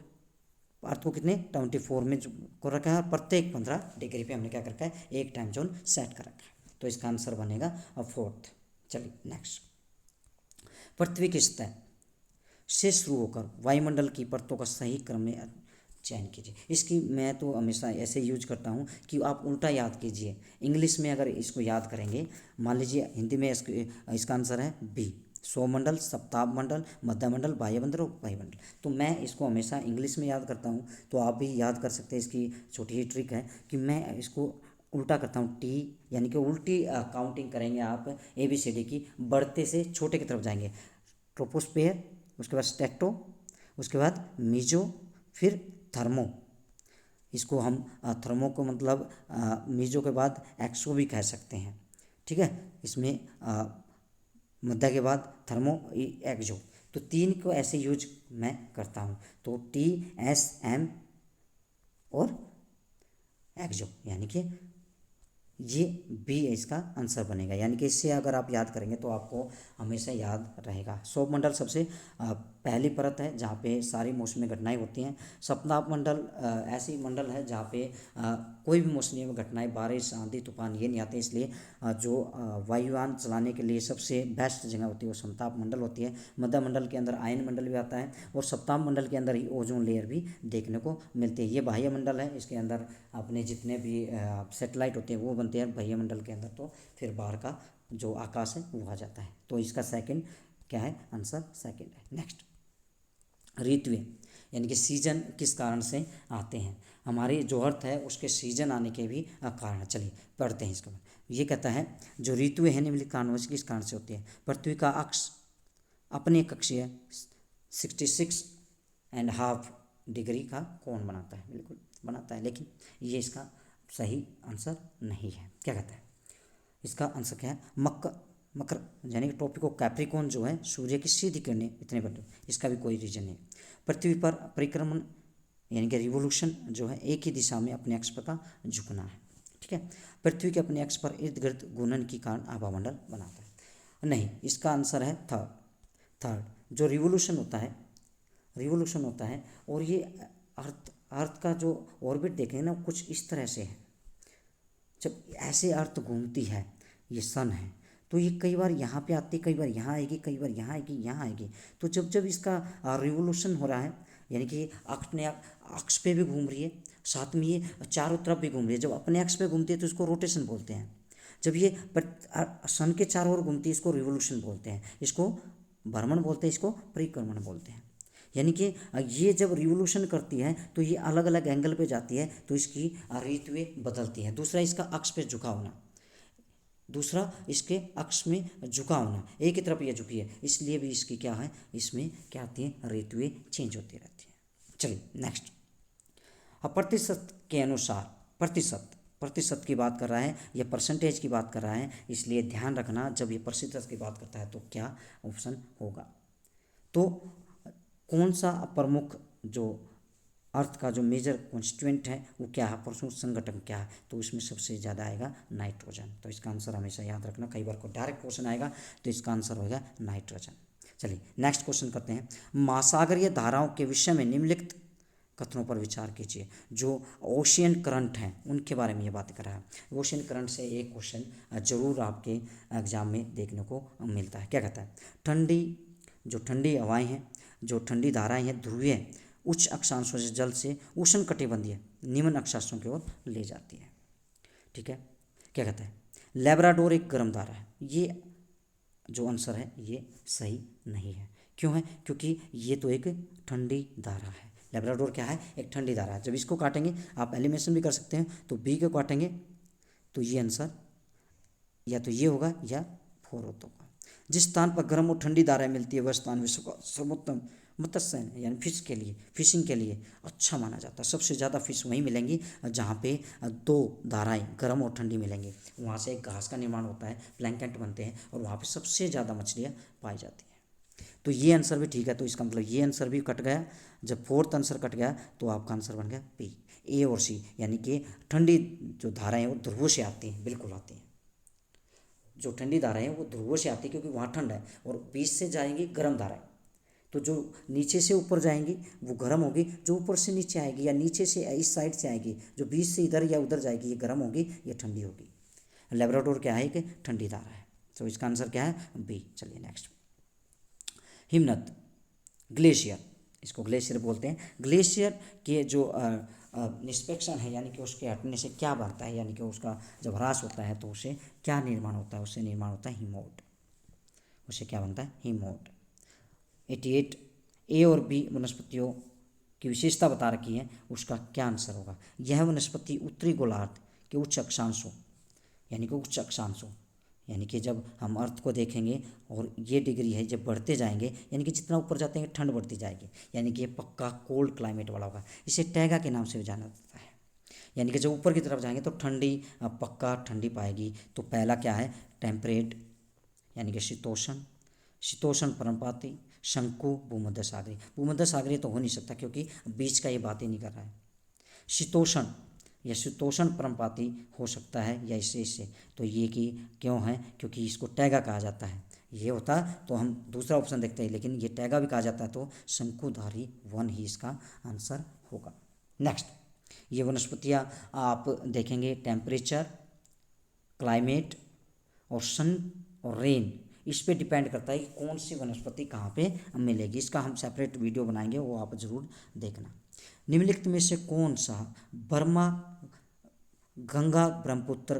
अर्थ को कितने 24 में को रखा है, प्रत्येक 15 डिग्री पे हमने क्या कर रखा है? एक टाइम जोन सेट कर रखा है। तो इसका आंसर बनेगा 4th। चलिए नेक्स्ट। पृथ्वी की सतह से शुरू होकर वायुमंडल की परतों का सही क्रम में चयन कीजिए। इसकी मैं तो हमेशा ऐसे यूज करता हूँ कि आप उल्टा याद कीजिए। इंग्लिश में अगर इसको याद करेंगे, मान लीजिए हिंदी में इसका आंसर है बी, सौरमंडल, सप्ताह मंडल, मध्य मंडल, वायुमंडल और वायुमंडल। तो मैं इसको हमेशा इंग्लिश में याद करता हूँ, तो आप भी याद कर सकते हैं। इसकी छोटी ही ट्रिक है कि मैं इसको उल्टा करता हूँ। टी यानी कि उल्टी काउंटिंग करेंगे आप ABCD की, बढ़ते से छोटे की तरफ जाएंगे। ट्रोपोस्फेयर, उसके बाद स्टेटो, उसके बाद मीजो, फिर थर्मो। इसको हम थर्मो को मतलब मीजो के बाद एक्सो भी कह सकते हैं। ठीक है, इसमें मध्य के बाद थर्मो एक्सो, तो 3 को ऐसे यूज मैं करता हूँ। तो TSM और एक्सो, यानी कि ये बी इसका आंसर बनेगा। यानी कि इससे अगर आप याद करेंगे तो आपको हमेशा याद रहेगा। सौरमंडल सबसे पहली परत है जहाँ पे सारी मौसमी घटनाएं होती हैं। सप्ताह मंडल ऐसी मंडल है जहाँ पे कोई भी मौसमी घटनाएं, बारिश, आंधी, तूफान ये नहीं आते, इसलिए जो वायुयान चलाने के लिए सबसे बेस्ट जगह होती है वो सप्ताह मंडल होती है। मध्य मंडल के अंदर आयन मंडल भी आता है और सप्ताह मंडल के अंदर ही ओजोन लेयर भी देखने को मिलती है। ये बाह्य मंडल है, इसके अंदर अपने जितने भी सेटेलाइट होते हैं वो बनते हैं बाह्य मंडल के अंदर। तो फिर बाहर का जो आकाश है वो आ जाता है। तो इसका सेकंड क्या है? आंसर सेकंड है। नेक्स्ट, ऋतुएं यानी कि सीजन किस कारण से आते हैं? हमारी जो अर्थ है उसके सीजन आने के भी कारण। चलिए पढ़ते हैं इसका। ये कहता है जो ऋतुएं हैं निम्नलिखित कारणों से किस कारण से होती है? पृथ्वी का अक्ष अपने कक्षीय 66.5 डिग्री का कोण बनाता है। बिल्कुल बनाता है, लेकिन ये इसका सही आंसर नहीं है। क्या कहता है? इसका आंसर क्या है? मकर यानी कि टॉपिक ऑफ कैप्रिकॉर्न जो है, सूर्य की सीधी किरणें इतने बड़े, इसका भी कोई रीजन नहीं। पृथ्वी पर परिक्रमण यानी कि रिवोल्यूशन जो है, एक ही दिशा में अपने अक्ष पर झुकना है। ठीक है, पृथ्वी के अपने अक्ष पर इर्द गिर्द घूर्णन के कारण आभामंडल बनाता है। नहीं, इसका आंसर है थर्ड। जो रिवोल्यूशन होता है और ये अर्थ का जो ऑर्बिट देखेंगे ना कुछ इस तरह से है। जब ऐसे अर्थ घूमती है, ये सन है, तो ये कई बार यहाँ पे आती है, कई बार यहाँ आएगी, कई बार यहाँ आएगी, यहाँ आएगी। तो जब जब इसका रिवोल्यूशन हो रहा है, यानी कि अपने अक्ष पे भी घूम रही है, साथ में ये चारों तरफ भी घूम रही है। जब अपने अक्ष पे घूमती है तो इसको रोटेशन बोलते हैं। जब ये सन के चारों ओर घूमती है इसको रिवोल्यूशन बोलते हैं, इसको भ्रमण बोलते हैं, इसको परिक्रमण बोलते हैं। यानी कि ये जब रिवोल्यूशन करती है तो ये अलग अलग एंगल पे जाती है तो इसकी ऋतुएं बदलती हैं। दूसरा इसका अक्ष पे झुका होना, दूसरा इसके अक्ष में झुका होना, एक ही तरफ ये झुकी है इसलिए भी इसकी क्या है, इसमें क्या आती है, ऋतुएं चेंज होती रहती हैं। चलिए नेक्स्ट। अब प्रतिशत के अनुसार, प्रतिशत की बात कर रहा है या परसेंटेज की बात कर रहा है, इसलिए ध्यान रखना जब ये प्रतिशत की बात करता है तो क्या ऑप्शन होगा। तो कौन सा प्रमुख जो अर्थ का जो मेजर कॉन्स्टिट्यूएंट है वो क्या है, प्रमुख संगठन क्या है, तो इसमें सबसे ज़्यादा आएगा नाइट्रोजन। तो इसका आंसर हमेशा याद रखना, कई बार को डायरेक्ट क्वेश्चन आएगा तो इसका आंसर होगा नाइट्रोजन। चलिए नेक्स्ट क्वेश्चन करते हैं। महासागरीय धाराओं के विषय में निम्नलिखित कथनों पर विचार कीजिए। जो ओशियन करंट हैं उनके बारे में ये बात कर रहा है। ओशियन करंट से एक क्वेश्चन जरूर आपके एग्जाम में देखने को मिलता है। क्या कहता है, ठंडी हवाएं हैं, जो ठंडी धाराएं हैं ध्रुवीय उच्च अक्षांशों से जल से उष्ण कटिबंधीय निम्न अक्षांशों की ओर ले जाती है। ठीक है, क्या कहता है, लेब्राडोर एक गर्म धारा है। ये जो आंसर है ये सही नहीं है। क्यों है, क्योंकि ये तो एक ठंडी धारा है। लेब्राडोर क्या है, एक ठंडी धारा है। जब इसको काटेंगे आप एलिमिनेशन भी कर सकते हैं, तो बी को काटेंगे तो ये आंसर या तो ये होगा या 4 होगा। जिस स्थान पर गर्म और ठंडी धाराएं मिलती है वह स्थान विश्व का सर्वोत्तम मत्स्य यानी फिशिंग के लिए अच्छा माना जाता है। सबसे ज़्यादा फिश वहीं मिलेंगी जहाँ पे 2 धाराएं गर्म और ठंडी मिलेंगी। वहाँ से एक घास का निर्माण होता है, प्लैंकेट बनते हैं और वहाँ पे सबसे ज़्यादा मछलियाँ पाई जाती हैं। तो ये आंसर भी ठीक है, तो इसका मतलब ये आंसर भी कट गया। जब 4th आंसर कट गया तो आपका आंसर बन गया पी, ए और सी, यानी कि ठंडी जो धाराएं वो ध्रुवों से आती हैं, बिल्कुल आती हैं। जो ठंडी धाराएं हैं वो ध्रुवों से आती है क्योंकि वहाँ ठंड है, और बीच से जाएंगी गर्म धाराएं। तो जो नीचे से ऊपर जाएंगी वो गर्म होगी, जो ऊपर से नीचे आएगी या नीचे से इस साइड से आएगी, जो बीच से इधर या उधर जाएगी, ये गर्म होगी ये ठंडी होगी। लेब्राडोर क्या है, कि ठंडी धारा है। तो इसका आंसर क्या है, बी। चलिए नेक्स्ट। हिमनद, ग्लेशियर, इसको ग्लेशियर बोलते हैं। ग्लेशियर के जो निष्पेक्षण है यानी कि उसके हटने से क्या बनता है, यानी कि उसका जब ह्रास होता है तो उसे क्या निर्माण होता है, उससे निर्माण होता है हिमोट। उसे क्या बनता है, हिमोट। 88 ए और बी वनस्पतियों की विशेषता बता रखी है, उसका क्या आंसर होगा। यह वनस्पति उत्तरी गोलार्ध के उच्च अक्षांशों यानी कि जब हम अर्थ को देखेंगे और ये डिग्री है जब बढ़ते जाएंगे, यानी कि जितना ऊपर जाते हैं ठंड बढ़ती जाएगी, यानी कि ये पक्का कोल्ड क्लाइमेट वाला होगा। इसे टैगा के नाम से भी जाना जाता है। यानी कि जब ऊपर की तरफ जाएंगे तो ठंडी पक्का ठंडी पाएगी। तो पहला क्या है, टेम्परेट यानी कि शीतोष्ण पर्णपाती, शंकु, भूमध्य सागरीय। भूमध्य सागरीय तो हो नहीं सकता क्योंकि बीच का ये बात ही नहीं कर रहा है। शीतोष्ण पर्णपाती हो सकता है या इससे तो ये कि क्यों है, क्योंकि इसको टैगा कहा जाता है। ये होता तो हम दूसरा ऑप्शन देखते हैं, लेकिन ये टैगा भी कहा जाता है तो शंकुधारी वन ही इसका आंसर होगा। नेक्स्ट, ये वनस्पतियाँ आप देखेंगे टेम्परेचर, क्लाइमेट और सन और रेन, इस पे डिपेंड करता है कि कौन सी वनस्पति कहाँ पे मिलेगी। इसका हम सेपरेट वीडियो बनाएंगे, वो आप ज़रूर देखना। निम्नलिखित में से कौन सा बर्मा गंगा ब्रह्मपुत्र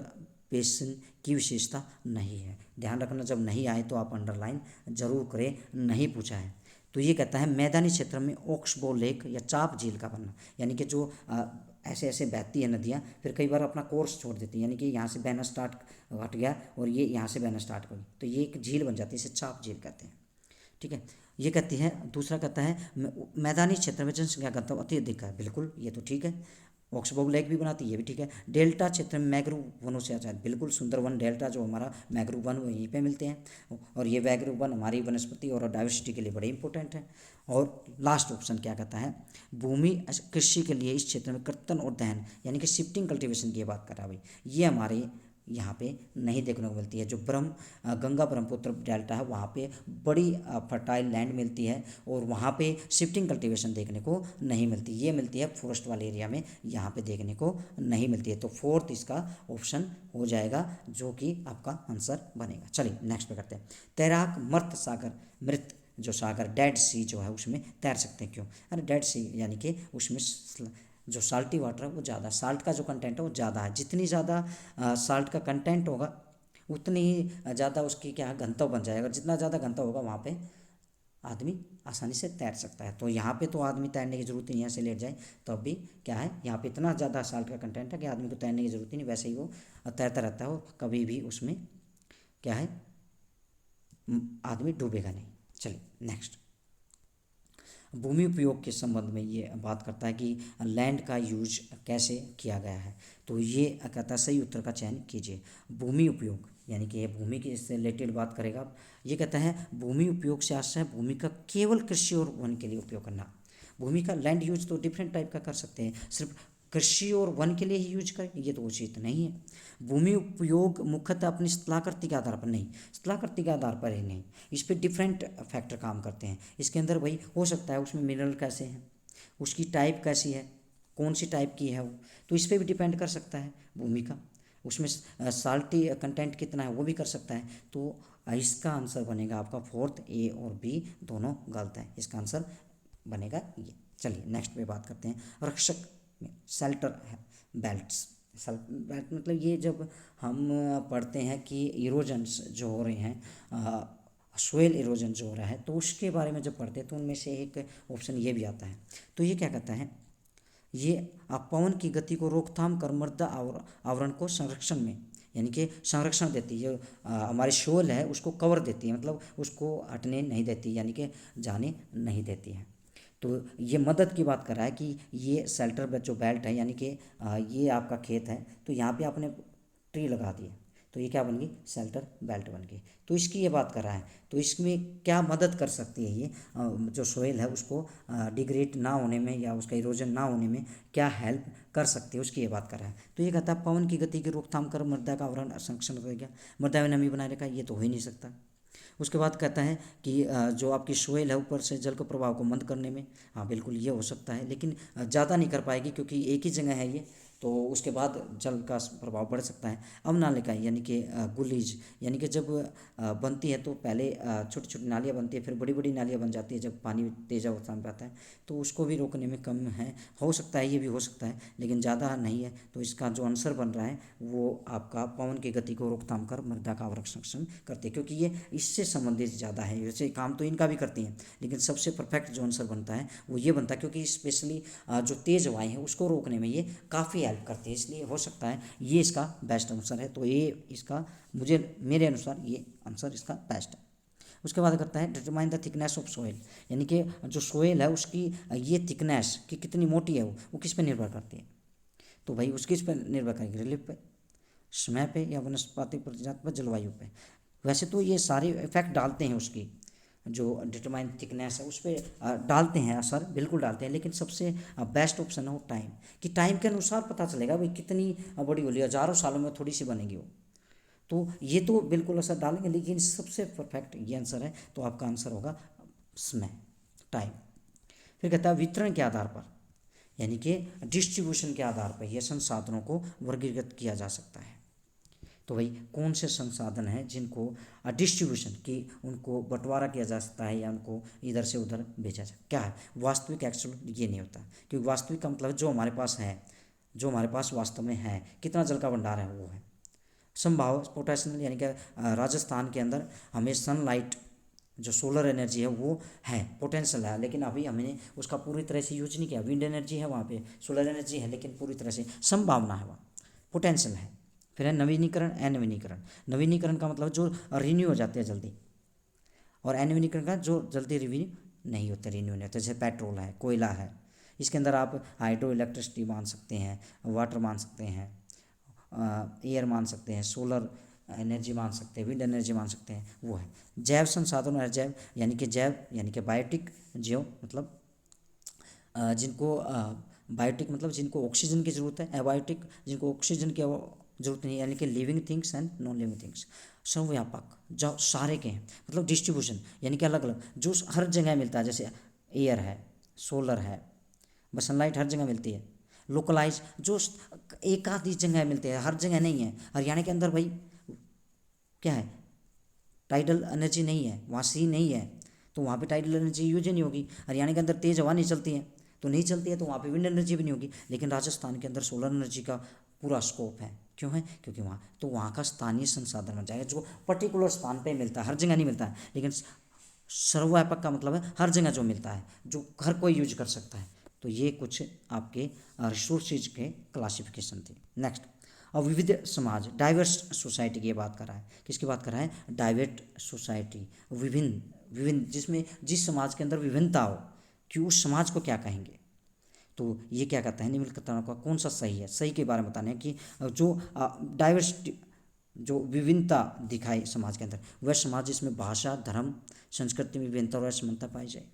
बेसिन की विशेषता नहीं है। ध्यान रखना, जब नहीं आए तो आप अंडरलाइन जरूर करें, नहीं पूछा है। तो ये कहता है मैदानी क्षेत्र में ऑक्सबो लेक या चाप झील का बनना, यानी कि जो ऐसे ऐसे बहती है नदियाँ, फिर कई बार अपना कोर्स छोड़ देती है, यानी कि यहाँ से बहना स्टार्ट हट गया और ये यहाँ से बहना स्टार्ट कर गई तो ये एक झील बन जाती है, इसे चाप झील कहते हैं। ठीक है, ये कहती है। दूसरा कहता है मैदानी क्षेत्र में जनसंख्या घनत्व अति अधिक है, बिल्कुल ये तो ठीक है। ऑक्सबर्ग लेक भी बनाती है, ये भी ठीक है। डेल्टा क्षेत्र में मैंग्रोव वनों से आचार्य, बिल्कुल सुंदरवन डेल्टा जो हमारा मैंग्रोव वन वहीं पे मिलते हैं, और ये मैंग्रोव वन हमारी वनस्पति और डाइवर्सिटी के लिए बड़े इंपॉर्टेंट है। और लास्ट ऑप्शन क्या कहता है, भूमि कृषि के लिए इस क्षेत्र में कर्तन और दहन यानी कि शिफ्टिंग कल्टीवेशन की बात कर रहा है भाई, ये हमारे यहाँ पे नहीं देखने को मिलती है। जो गंगा ब्रह्मपुत्र डेल्टा है वहाँ पे बड़ी फर्टाइल लैंड मिलती है और वहाँ पे शिफ्टिंग कल्टीवेशन देखने को नहीं मिलती, ये मिलती है फॉरेस्ट वाले एरिया में, यहाँ पे देखने को नहीं मिलती है। तो 4th इसका ऑप्शन हो जाएगा जो कि आपका आंसर बनेगा। चलिए नेक्स्ट पे करते हैं। तैराक मृत जो सागर डेड सी जो है उसमें तैर सकते हैं, क्यों। अरे डेड सी यानी कि उसमें जो साल्टी वाटर है वो ज़्यादा, साल्ट का जो कंटेंट है वो ज़्यादा है। जितनी ज़्यादा साल्ट का कंटेंट होगा उतनी ही ज़्यादा उसकी क्या घनत्व बन जाएगा। जितना ज़्यादा घनत्व होगा वहाँ पे आदमी आसानी से तैर सकता है। तो यहाँ पे तो आदमी तैरने की ज़रूरत ही नहीं है, ऐसे लेट जाए तो अब भी क्या है, यहाँ पे इतना ज़्यादा साल्ट का कंटेंट है कि आदमी को तैरने की ज़रूरत ही नहीं, वैसे ही वो तैरता रहता है और कभी भी उसमें क्या है, आदमी डूबेगा नहीं। चलिए नेक्स्ट, भूमि उपयोग के संबंध में ये बात करता है कि लैंड का यूज कैसे किया गया है। तो ये कहता है सही उत्तर का चयन कीजिए। भूमि उपयोग यानी कि ये भूमि के इससे रिलेटेड बात करेगा। ये कहता है भूमि उपयोग से आशय है भूमि का केवल कृषि और वन के लिए उपयोग करना। भूमि का लैंड यूज तो डिफरेंट टाइप का कर सकते हैं, सिर्फ कृषि और वन के लिए ही यूज करें ये तो उचित नहीं है। भूमि उपयोग मुख्यतः अपनी स्थलाकृति के आधार पर नहीं, स्थलाकृति के आधार पर ही नहीं, इस पर डिफरेंट फैक्टर काम करते हैं। इसके अंदर वही हो सकता है उसमें मिनरल कैसे हैं, उसकी टाइप कैसी है, कौन सी टाइप की है वो, तो इस पर भी डिपेंड कर सकता है भूमि का। उसमें साल्टी कंटेंट कितना है वो भी कर सकता है। तो इसका आंसर बनेगा आपका फोर्थ, ए और बी दोनों गलत है, इसका आंसर बनेगा ये। चलिए नेक्स्ट पे बात करते हैं रक्षक में शेल्टर बेल्ट्स। बेल्ट मतलब ये जब हम पढ़ते हैं कि इरोजन्स जो हो रहे हैं, सोयल इरोजन जो हो रहा है, तो उसके बारे में जब पढ़ते हैं तो उनमें से एक ऑप्शन ये भी आता है। तो ये क्या कहता है, ये पवन की गति को रोकथाम कर मृदा आवरण को संरक्षण में यानी कि संरक्षण देती है। जो हमारी शोल है उसको कवर देती है, मतलब उसको हटने नहीं देती यानी कि जाने नहीं देती है। तो ये मदद की बात कर रहा है कि ये शेल्टर जो बेल्ट है यानी कि ये आपका खेत है तो यहाँ पे आपने ट्री लगा दिए तो ये क्या बन गई, शेल्टर बेल्ट बन गई। तो इसकी ये बात कर रहा है। तो इसमें क्या मदद कर सकती है ये जो सोइल है उसको डिग्रेड ना होने में या उसका इरोजन ना होने में क्या हेल्प कर सकती है, उसकी ये बात कर रहा है। तो ये कहता है पवन की गति की रोकथाम कर मृदा का आवरण संरक्षण करेगा, मृदा में नमी बनाए रखा, ये तो हो ही नहीं सकता। उसके बाद कहता है कि जो आपकी सोइल है ऊपर से जल के प्रभाव को मंद करने में, हाँ बिल्कुल ये हो सकता है, लेकिन ज़्यादा नहीं कर पाएगी क्योंकि एक ही जगह है ये, तो उसके बाद जल का प्रभाव बढ़ सकता है। अवनालिका यानी कि गुलीज यानी कि जब बनती है तो पहले छोटी छोटी नालियाँ बनती है, फिर बड़ी बड़ी नालियाँ बन जाती है जब पानी तेज़ अवस्था में आता है, तो उसको भी रोकने में कम है, हो सकता है ये भी हो सकता है, लेकिन ज़्यादा नहीं है। तो इसका जो आंसर बन रहा है वो आपका पवन की गति को रोकथाम कर मृदा का आवरण संरक्षण करती है, क्योंकि ये इससे संबंधित ज़्यादा है। वैसे काम तो इनका भी करती हैं, लेकिन सबसे परफेक्ट जो आंसर बनता है वो ये बनता है, क्योंकि स्पेशली जो तेज़ हवाएं हैं उसको रोकने में ये काफ़ी हेल्प करती है, इसलिए हो सकता है ये इसका बेस्ट आंसर है। तो ये इसका मेरे अनुसार ये आंसर इसका बेस्ट है। उसके बाद करता है determine the thickness of soil यानी कि जो सोइल है उसकी ये थिकनेस कि कितनी मोटी है वो किस पे निर्भर करती है। तो भाई उसकी इस पर निर्भर करेगी रिलीफ पे, समय पे, या वनस्पति प्रजाति पर, जलवायु पे। वैसे तो ये सारे इफेक्ट डालते हैं उसकी जो डिटरमाइन थिकनेस है उस पर डालते हैं असर, बिल्कुल डालते हैं, लेकिन सबसे बेस्ट ऑप्शन है वो टाइम, कि टाइम के अनुसार पता चलेगा भाई कितनी बड़ी होली, हज़ारों सालों में थोड़ी सी बनेगी वो। तो ये तो बिल्कुल असर डालेंगे, लेकिन सबसे परफेक्ट ये आंसर है, तो आपका आंसर होगा समय, टाइम। फिर कहता है वितरण के आधार पर यानी कि डिस्ट्रीब्यूशन के आधार पर यह संसाधनों को वर्गीकृत किया जा सकता है। तो भाई कौन से संसाधन हैं जिनको डिस्ट्रीब्यूशन की उनको बंटवारा किया जा सकता है या उनको इधर से उधर भेजा जाए, क्या है वास्तविक, एक्चुअल ये नहीं होता, क्योंकि वास्तविक का मतलब जो हमारे पास है, जो हमारे पास वास्तव में है, कितना जल का भंडार है वो है। संभाव पोटेंशियल यानी कि राजस्थान के अंदर हमें सनलाइट जो सोलर एनर्जी है वो है, पोटेंशियल है, लेकिन अभी हमने उसका पूरी तरह से यूज नहीं किया। विंड एनर्जी है वहाँ पे, सोलर एनर्जी है, लेकिन पूरी तरह से संभावना है, वहाँ पोटेंशियल है। फिर है नवीनीकरण, अनवीनीकरण। नवीनीकरण का मतलब जो रिन्यू हो जाते हैं जल्दी, और अनवीनीकरण का जो जल्दी रिन्यू नहीं होते, रिन्यू नहीं होते, जैसे पेट्रोल है, कोयला है। इसके अंदर आप हाइड्रो इलेक्ट्रिसिटी मान सकते हैं, वाटर मान सकते हैं, एयर मान सकते हैं, सोलर एनर्जी मान सकते हैं, विंड एनर्जी मान सकते हैं, वो है। जैव संसाधन और जैव यानी कि जैव यानी कि बायोटिक, जैव मतलब जिनको बायोटिक मतलब जिनको ऑक्सीजन की ज़रूरत है, एबायोटिक जिनको ऑक्सीजन की जरूरत नहीं, यानी कि living things and non living things, सर्वव्यापक जो सारे के हैं, मतलब डिस्ट्रीब्यूशन यानी कि अलग अलग जो हर जगह मिलता है, जैसे एयर है, सोलर है, बस सनलाइट हर जगह मिलती है। लोकलाइज जो एक आधी जगह मिलते हैं, हर जगह नहीं है। हरियाणा के अंदर भाई क्या है, टाइडल एनर्जी नहीं है, वहाँ सी नहीं है, तो वहाँ पे टाइडल एनर्जी यूज ही नहीं होगी। हरियाणा के अंदर तेज़ हवा नहीं चलती है, तो नहीं चलती है, तो वहाँ पे विंड एनर्जी भी नहीं होगी। लेकिन राजस्थान के अंदर सोलर एनर्जी का पूरा स्कोप है, क्यों है? क्योंकि वहाँ तो वहाँ का स्थानीय संसाधन बन जाएगा, जो पर्टिकुलर स्थान पे मिलता है, हर जगह नहीं मिलता है, लेकिन सर्वव्यापक का मतलब है हर जगह जो मिलता है, जो हर कोई यूज कर सकता है। तो ये कुछ आपके रिसोर्सेज के क्लासिफिकेशन थे। नेक्स्ट, अब विविध समाज, डाइवर्स सोसाइटी की बात कर रहा है। किसकी बात कर रहा है? डाइवर्स सोसाइटी, विभिन्न विभिन्न, जिसमें जिस समाज के अंदर विभिन्नता हो, कि उस समाज को क्या कहेंगे? तो ये क्या कहता है, निम्नलिखित कथनों का कौन सा सही है? सही के बारे में बताने कि जो डाइवर्सिटी, जो विभिन्नता दिखाई समाज के अंदर, वह समाज जिसमें भाषा, धर्म, संस्कृति में विभिन्नता और असमानता पाई जाए।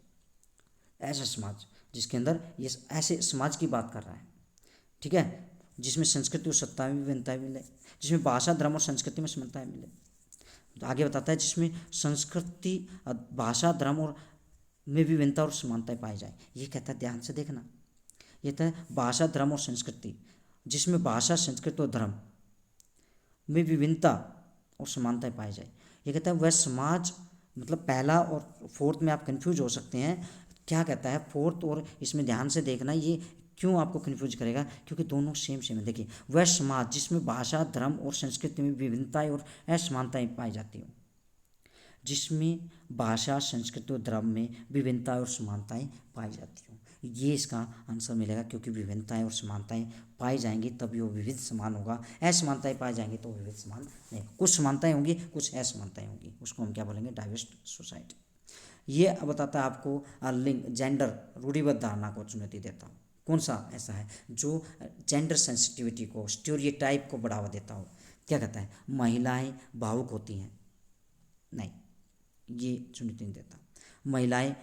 ऐसा समाज जिसके अंदर ये ऐसे समाज की बात कर रहा है, ठीक है, जिसमें संस्कृति और सत्ता में विभिन्नताएं मिले, जिसमें भाषा, धर्म और संस्कृति में समानताएं मिले। तो आगे बताता है जिसमें संस्कृति, भाषा, धर्म और में विभिन्नता और समानताएं पाई जाए। ये कहता है, ध्यान से देखना, ये कहता है भाषा, धर्म और संस्कृति, जिसमें भाषा, संस्कृति और धर्म में विभिन्नता और समानताएं पाई जाए। ये कहता है वह समाज, मतलब पहला और फोर्थ में आप कंफ्यूज हो सकते हैं। क्या कहता है फोर्थ और इसमें ध्यान से देखना, ये क्यों आपको कंफ्यूज करेगा? क्योंकि दोनों सेम सेम है। देखिए, वह समाज जिसमें भाषा, धर्म और संस्कृति में विभिन्नताएं और असमानताएं पाई जाती हो, जिसमें भाषा, संस्कृति और धर्म में विभिन्नताएं और समानताएं पाई जाती हो, ये इसका आंसर मिलेगा। क्योंकि विभिन्नताएं और समानताएं पाई जाएंगी तभी वो विविध समान होगा, असमानताएं पाई जाएंगी तो विविध समान नहीं। कुछ समानताएं होंगी, कुछ असमानताएं होंगी, उसको हम क्या बोलेंगे? Diverse society. ये बताता है आपको लिंग, जेंडर, रूढ़िबद्ध धारणा को चुनौती देता हूँ। कौन सा ऐसा है जो जेंडर सेंसिटिविटी को, स्टीरियोटाइप को बढ़ावा देता हो? क्या कहता है? महिलाएं भावुक होती हैं, नहीं, ये चुनौती नहीं देता। महिलाएं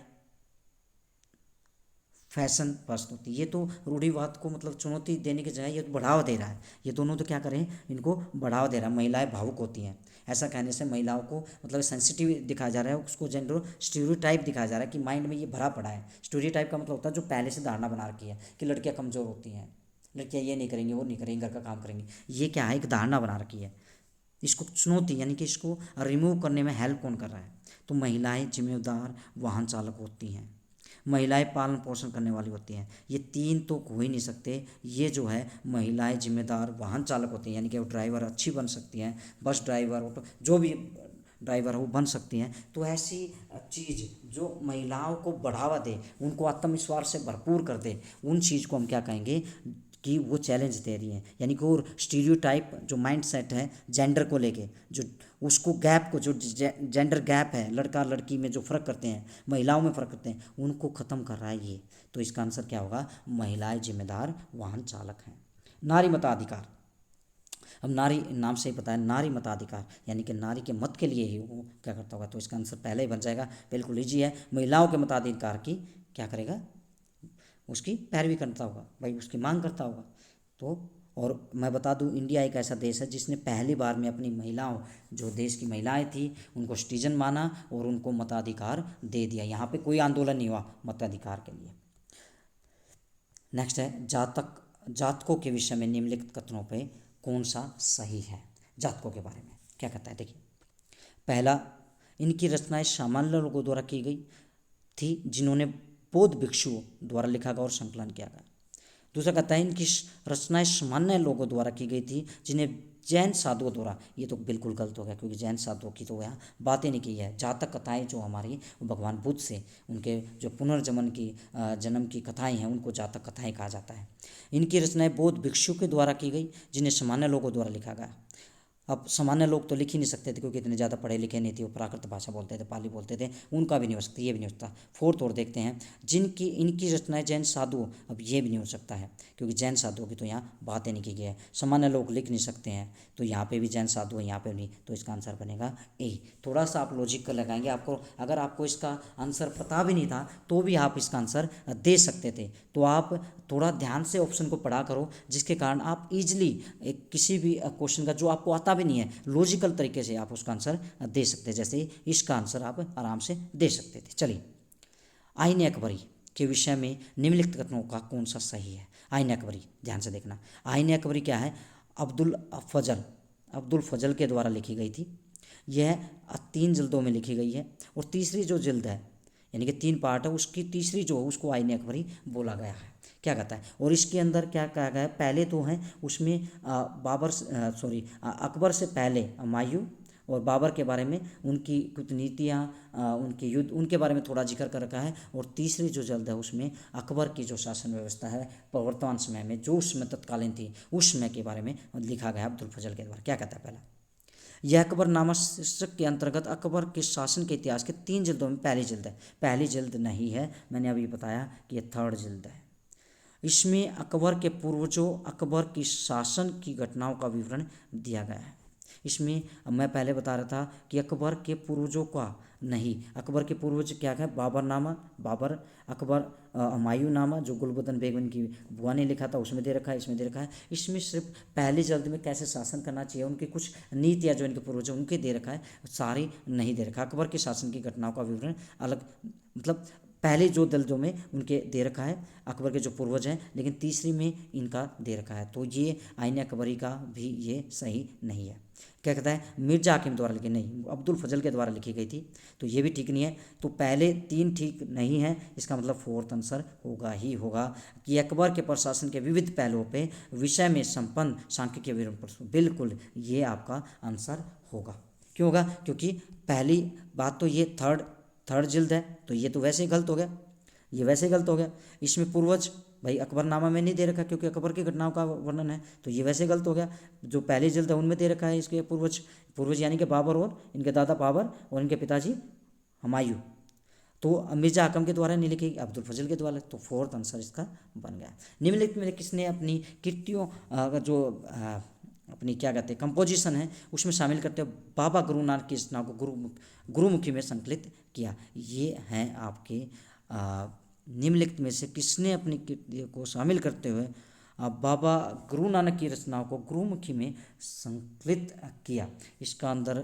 फैशन पसंद होती है, ये तो रूढ़िवाद को मतलब चुनौती देने की जगह ये तो बढ़ावा दे रहा है। ये दोनों तो क्या करें, इनको बढ़ावा दे रहा है। महिलाएं भावुक होती हैं, ऐसा कहने से महिलाओं को मतलब सेंसिटिव दिखाया जा रहा है, उसको जेंडर स्टीरियोटाइप दिखाया जा रहा है कि माइंड में ये भरा पड़ा है। स्टीरियोटाइप का मतलब होता है जो पहले से धारणा बना रखी है कि लड़कियां कमज़ोर होती हैं, लड़कियां ये नहीं करेंगी, वो नहीं करेंगी, घर का काम करेंगी। ये क्या है? एक धारणा बना रखी है। इसको चुनौती यानी कि इसको रिमूव करने में हेल्प कौन कर रहा है? तो महिलाएं जिम्मेदार वाहन चालक होती हैं, महिलाएं पालन पोषण करने वाली होती हैं। ये तीन तो हो ही नहीं सकते। ये जो है महिलाएं जिम्मेदार वाहन चालक होती हैं, यानी कि वो ड्राइवर अच्छी बन सकती हैं, बस ड्राइवर, ऑटो, जो भी ड्राइवर हो वो बन सकती हैं। तो ऐसी चीज़ जो महिलाओं को बढ़ावा दे, उनको आत्मविश्वास से भरपूर कर दे, उन चीज़ को हम क्या कहेंगे कि वो चैलेंज दे रही हैं। यानी कि वो स्टीरियोटाइप जो माइंड सेट है जेंडर को लेके, जो उसको गैप को, जो जेंडर गैप है, लड़का लड़की में जो फ़र्क करते हैं, महिलाओं में फ़र्क करते हैं, उनको ख़त्म कर रहा है ये। तो इसका आंसर क्या होगा? महिलाएं जिम्मेदार वाहन चालक हैं। नारी मताधिकार, अब नारी नाम से ही पता है, नारी मताधिकार यानी कि नारी के मत के लिए ही वो क्या करता होगा। तो इसका आंसर पहले ही बन जाएगा, बिल्कुल ईजी है। महिलाओं के मताधिकार की क्या करेगा? उसकी पैरवी करता होगा भाई, उसकी मांग करता होगा। तो और मैं बता दूं, इंडिया एक ऐसा देश है जिसने पहली बार में अपनी महिलाओं, जो देश की महिलाएं थी, उनको सिटीजन माना और उनको मताधिकार दे दिया। यहाँ पे कोई आंदोलन नहीं हुआ मताधिकार के लिए। नेक्स्ट है जातकों के विषय में निम्नलिखित कथनों पे कौन सा सही है? जातकों के बारे में क्या कहता है? देखिए, पहला, इनकी रचनाएं सामान्य लोगों द्वारा की गई थी जिन्होंने बौद्ध भिक्षुओं द्वारा लिखा गया और संकलन किया गया। दूसरा कहता है इनकी रचनाएं सामान्य लोगों द्वारा की गई थी जिन्हें जैन साधुओं द्वारा, ये तो बिल्कुल गलत हो गया क्योंकि जैन साधुओं की तो यहाँ बातें नहीं की है। जहाँ तक कथाएँ जो हमारी भगवान बुद्ध से उनके जो पुनर्जन्म की जन्म की कथाएँ हैं, उनको जातक कथाएँ कहा जाता है। इनकी रचनाएं बौद्ध भिक्षु के द्वारा की गई जिन्हें सामान्य लोगों द्वारा लिखा गया। अब सामान्य लोग तो लिख ही नहीं सकते थे क्योंकि इतने ज़्यादा पढ़े लिखे नहीं थे, वो प्राकृत भाषा बोलते थे, पाली बोलते थे, उनका भी नहीं हो सकता, ये भी नहीं हो सकता। फोर्थ और देखते हैं, जिनकी इनकी रचनाएं जैन साधु, अब ये भी नहीं हो सकता है क्योंकि जैन साधुओं की तो यहाँ बातें नहीं की गई है। सामान्य लोग लिख नहीं सकते हैं, तो यहाँ पे भी जैन साधु है, यहाँ पे नहीं, तो इसका आंसर बनेगा ए। थोड़ा सा आप लॉजिक कर लगाएंगे, आपको अगर आपको इसका आंसर पता भी नहीं था तो भी आप इसका आंसर दे सकते थे। तो आप थोड़ा ध्यान से ऑप्शन को पढ़ा करो, जिसके कारण आप इजीली किसी भी क्वेश्चन का जो आपको आता भी नहीं है, लॉजिकल तरीके से आप उसका आंसर दे सकते हैं। जैसे इसका आंसर आप आराम से दे सकते थे। चलिए, आईन अकबरी के विषय में निम्नलिखित कथनों का कौन सा सही है? आईन अकबरी, ध्यान से देखना, आईन अकबरी क्या है? अब्दुल फजल के द्वारा लिखी गई थी। यह 3 जिल्दों में लिखी गई है और तीसरी जो जिल्द है, यानी कि 3 पार्ट है, उसकी तीसरी जो है उसको आईन अकबरी बोला गया है। क्या कहता है। और इसके अंदर क्या कहा गया है, पहले तो हैं उसमें अकबर से पहले हुमायूं और बाबर के बारे में उनकी कूटनीतियाँ, उनके युद्ध, उनके बारे में थोड़ा जिक्र कर रखा है। और तीसरी जो जल्द है उसमें अकबर की जो शासन व्यवस्था है वर्तमान समय में, जो उसमें तत्कालीन थी, उस समय के बारे में लिखा गया अब्दुल फजल के द्वारा। क्या कहता है, पहला यह अकबरनामा शीर्षक के अंतर्गत अकबर के शासन के इतिहास के 3 जिल्दों में पहली जिल्द है। पहली जिल्द नहीं है, मैंने अभी बताया कि यह 3rd जिल्द है। इसमें अकबर के पूर्वजों, अकबर की शासन की घटनाओं का विवरण दिया गया है। इसमें मैं पहले बता रहा था कि अकबर के पूर्वजों का नहीं, अकबर के पूर्वज क्या है, बाबरनामा, बाबर, अकबर, हुमायूंनामा जो गुलबदन बेगम की बुआ ने लिखा था उसमें दे रखा है, इसमें दे रखा है। इसमें सिर्फ पहली जल्द में कैसे शासन करना चाहिए, उनकी कुछ नीतियाँ जो इनके पूर्वज हैं उनके दे रखा है, सारी नहीं दे रखा। अकबर के शासन की घटनाओं का विवरण अलग, मतलब पहले जो दल्दों में उनके दे रखा है अकबर के जो पूर्वज हैं, लेकिन तीसरी में इनका दे रखा है। तो ये आईन अकबरी का भी ये सही नहीं है। क्या कहता है, मिर्जा हाकिम द्वारा लिखी, नहीं अब्दुल फजल के द्वारा लिखी गई थी, तो ये भी ठीक नहीं है। तो पहले 3 ठीक नहीं है, इसका मतलब 4th आंसर होगा ही होगा कि अकबर के प्रशासन के विविध पहलुओं पे विषय में संपन्न सांख्यिकीय विवरण प्रस्तुत, बिल्कुल ये आपका आंसर होगा। क्यों होगा, क्योंकि पहली बात तो ये थर्ड जिल्द है, तो ये तो वैसे ही गलत हो गया, ये वैसे ही गलत हो गया। इसमें पूर्वज भाई अकबरनामा में नहीं दे रखा क्योंकि अकबर की घटनाओं का वर्णन है, तो ये वैसे गलत हो गया। जो पहली जिल्द है उनमें दे रखा है इसके पूर्वज यानी कि बाबर और इनके दादा बाबर और इनके पिताजी हुमायूं, तो मिर्जा हाकम के द्वारा नहीं लिखी, अब्दुल फजल के द्वारा, तो 4th आंसर इसका बन गया। निम्नलिखित में किसने अपनी कृतियों जो अपनी क्या कहते हैं कंपोजिशन है उसमें शामिल करते हुए बाबा गुरु नानक की रचना को गुरुमुखी में संकलित किया। ये हैं आपके निम्नलिखित में से किसने अपनी कृतियों को शामिल करते हुए बाबा गुरु नानक की रचनाओं को गुरुमुखी में संकलित किया। इसका अंदर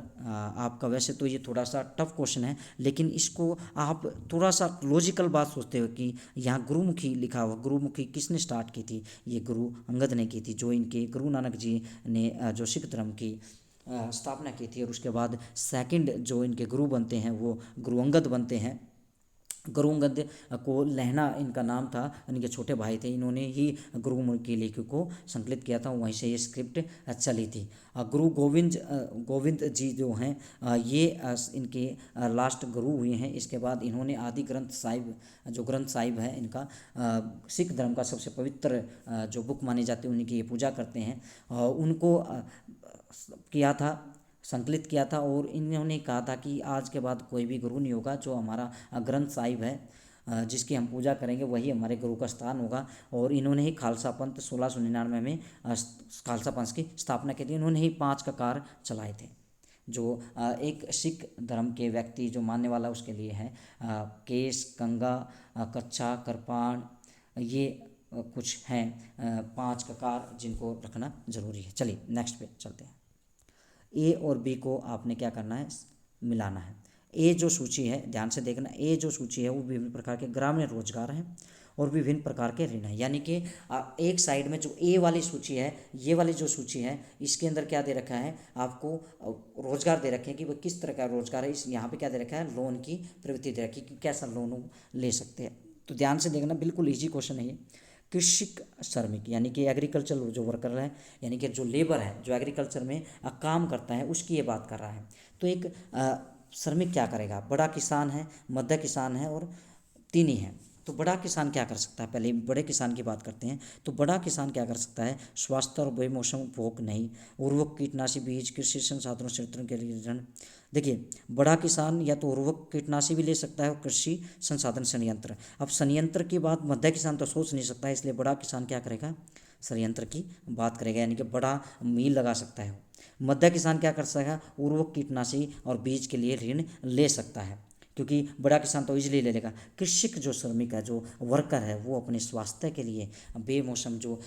आपका वैसे तो ये थोड़ा सा टफ क्वेश्चन है, लेकिन इसको आप थोड़ा सा लॉजिकल बात सोचते हो कि यहाँ गुरुमुखी लिखा हुआ, गुरुमुखी किसने स्टार्ट की थी, ये गुरु अंगद ने की थी, जो इनके गुरु नानक जी ने जो सिख धर्म की स्थापना की थी। और उसके बाद सेकंड जो इनके गुरु बनते हैं वो गुरु अंगद बनते हैं। गुरु अंगद को लहना इनका नाम था, इनके छोटे भाई थे, इन्होंने ही गुरुमुखी लिपि को संकलित किया था, वहीं से ये स्क्रिप्ट चली थी। गुरु गोविंद जी जो हैं ये इनके लास्ट गुरु हुए हैं। इसके बाद इन्होंने आदि ग्रंथ साहिब, जो ग्रंथ साहिब है इनका सिख धर्म का सबसे पवित्र जो बुक मानी जाती है, उनकी ये पूजा करते हैं, उनको किया था, संकलित किया था। और इन्होंने कहा था कि आज के बाद कोई भी गुरु नहीं होगा, जो हमारा ग्रंथ साहिब है जिसकी हम पूजा करेंगे वही हमारे गुरु का स्थान होगा। और इन्होंने ही खालसा पंथ 1699 में खालसा पंथ की स्थापना की थी। इन्होंने ही 5 ककार चलाए थे, जो एक सिख धर्म के व्यक्ति जो मानने वाला उसके लिए है। केस, कंगा, कच्छा, कृपाण, ये कुछ हैं 5 ककार जिनको रखना जरूरी है। चलिए नेक्स्ट पे चलते हैं। ए और बी को आपने क्या करना है, मिलाना है। ए जो सूची है, ध्यान से देखना, ए जो सूची है वो विभिन्न प्रकार के ग्रामीण रोजगार हैं और विभिन्न प्रकार के ऋण हैं। यानी कि एक साइड में जो ए वाली सूची है, ये वाली जो सूची है, इसके अंदर क्या दे रखा है आपको, रोजगार दे रखे हैं कि वो किस तरह का रोजगार है। इस यहाँ पे क्या दे रखा है, लोन की प्रवृत्ति दे रखी है कि कैसा लोन ले सकते हैं। तो ध्यान से देखना, बिल्कुल ईजी क्वेश्चन है ये। कृषिक श्रमिक यानी कि एग्रीकल्चर जो वर्कर है, यानी कि जो लेबर है, जो एग्रीकल्चर में काम करता है, उसकी ये बात कर रहा है। तो एक श्रमिक क्या करेगा, बड़ा किसान है, मध्य किसान है और तीनी है। तो बड़ा किसान क्या कर सकता है, पहले बड़े किसान की बात करते हैं। तो बड़ा किसान क्या कर सकता है, स्वास्थ्य और बेमौसम उपभोग नहीं, उर्वरक, कीटनाशी, बीज, कृषि संसाधनों क्षेत्रों के लिए ऋण। देखिए बड़ा किसान या तो उर्वरक, कीटनाशी भी ले सकता है और कृषि संसाधन संयंत्र। अब संयंत्र की बात मध्य किसान तो सोच नहीं सकता है, इसलिए बड़ा किसान क्या करेगा, संयंत्र की बात करेगा, यानी कि बड़ा मील लगा सकता है। मध्य किसान क्या कर सकता है, उर्वरक, कीटनाशी और बीज के लिए ऋण ले सकता है, क्योंकि बड़ा किसान तो इजीली ले लेगा। कृषिक जो श्रमिक है, जो वर्कर है, वो अपने स्वास्थ्य के लिए बेमौसम जो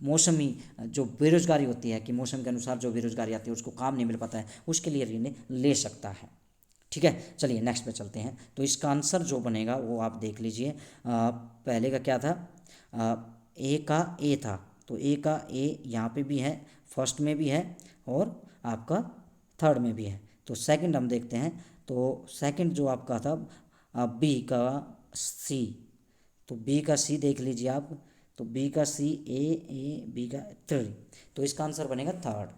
मौसमी जो बेरोजगारी होती है, कि मौसम के अनुसार जो बेरोजगारी आती है उसको काम नहीं मिल पाता है, उसके लिए ऋण ले सकता है। ठीक है, चलिए नेक्स्ट पे चलते हैं। तो इसका आंसर जो बनेगा वो आप देख लीजिए। पहले का क्या था, ए का ए था, तो ए का ए यहाँ पे भी है, फर्स्ट में भी है और आपका थर्ड में भी है। तो सेकंड हम देखते हैं। तो सेकंड जो आपका था बी का सी, तो बी का सी देख लीजिए आप, तो बी का सी, ए बी का 3, तो इसका आंसर बनेगा थर्ड।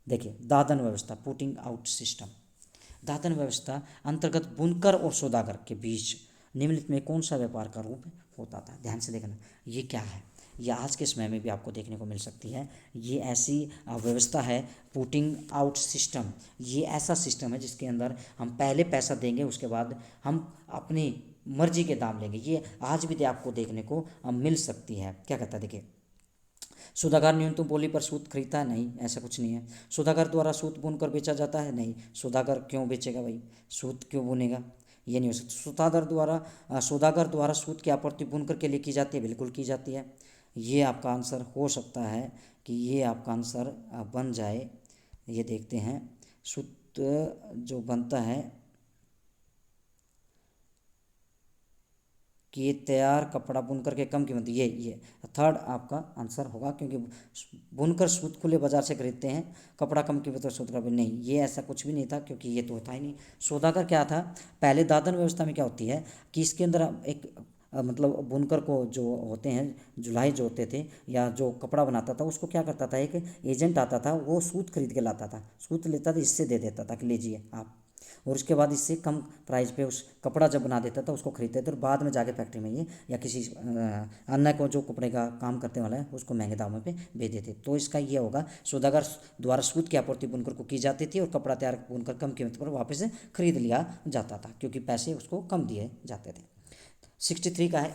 देखिए दादन व्यवस्था, पुटिंग आउट सिस्टम। दादन व्यवस्था अंतर्गत बुनकर और सौदागर के बीच निम्नलिखित में कौन सा व्यापार का रूप होता था? ध्यान से देखना, ये क्या है, ये आज के समय में भी आपको देखने को मिल सकती है। ये ऐसी व्यवस्था है, पुटिंग आउट सिस्टम। ये ऐसा सिस्टम है जिसके अंदर हम पहले पैसा देंगे, उसके बाद हम अपनी मर्जी के दाम लेंगे। ये आज भी आपको देखने को मिल सकती है। क्या कहता है, देखिए सौदागर न्यूनतम बोली पर सूत खरीदता है? नहीं, ऐसा कुछ नहीं है। सौदागर द्वारा सूत बुनकर बेचा जाता है? नहीं। सौदागर क्यों बेचेगा भाई, सूत क्यों बुनेगा, ये नहीं हो सकता। सौदागर द्वारा सूत की आपूर्ति बुनकर के लिए की जाती है? बिल्कुल की जाती है। ये आपका आंसर हो सकता है कि ये आपका आंसर बन जाए। ये देखते हैं, सूत जो बनता है कि ये तैयार कपड़ा बुनकर के कम कीमत, ये थर्ड आपका आंसर होगा, क्योंकि बुनकर सूत खुले बाजार से खरीदते हैं, कपड़ा कम कीमत और सूत का भी नहीं, ये ऐसा कुछ भी नहीं था, क्योंकि ये तो होता ही नहीं। सौदागर क्या था, पहले दादन व्यवस्था में क्या होती है कि इसके अंदर एक मतलब बुनकर को जो होते हैं, जुलाई जो होते थे या जो कपड़ा बनाता था, उसको क्या करता था, एक एजेंट आता था, वो सूत खरीद के लाता था, सूत लेता था, इससे दे देता था कि लीजिए आप, और उसके बाद इससे कम प्राइस पे उस कपड़ा जब बना देता था उसको खरीदते थे, और बाद में जाके फैक्ट्री में ये या किसी अन्य को जो कपड़े का काम करने वाला है उसको महंगे दामों पे बेच देते। तो इसका ये होगा, सौदागर द्वारा सूत की आपूर्ति बुनकर को की जाती थी और कपड़ा तैयार बुनकर कम कीमत पर वापस खरीद लिया जाता था, क्योंकि पैसे उसको कम दिए जाते थे। 63 का है,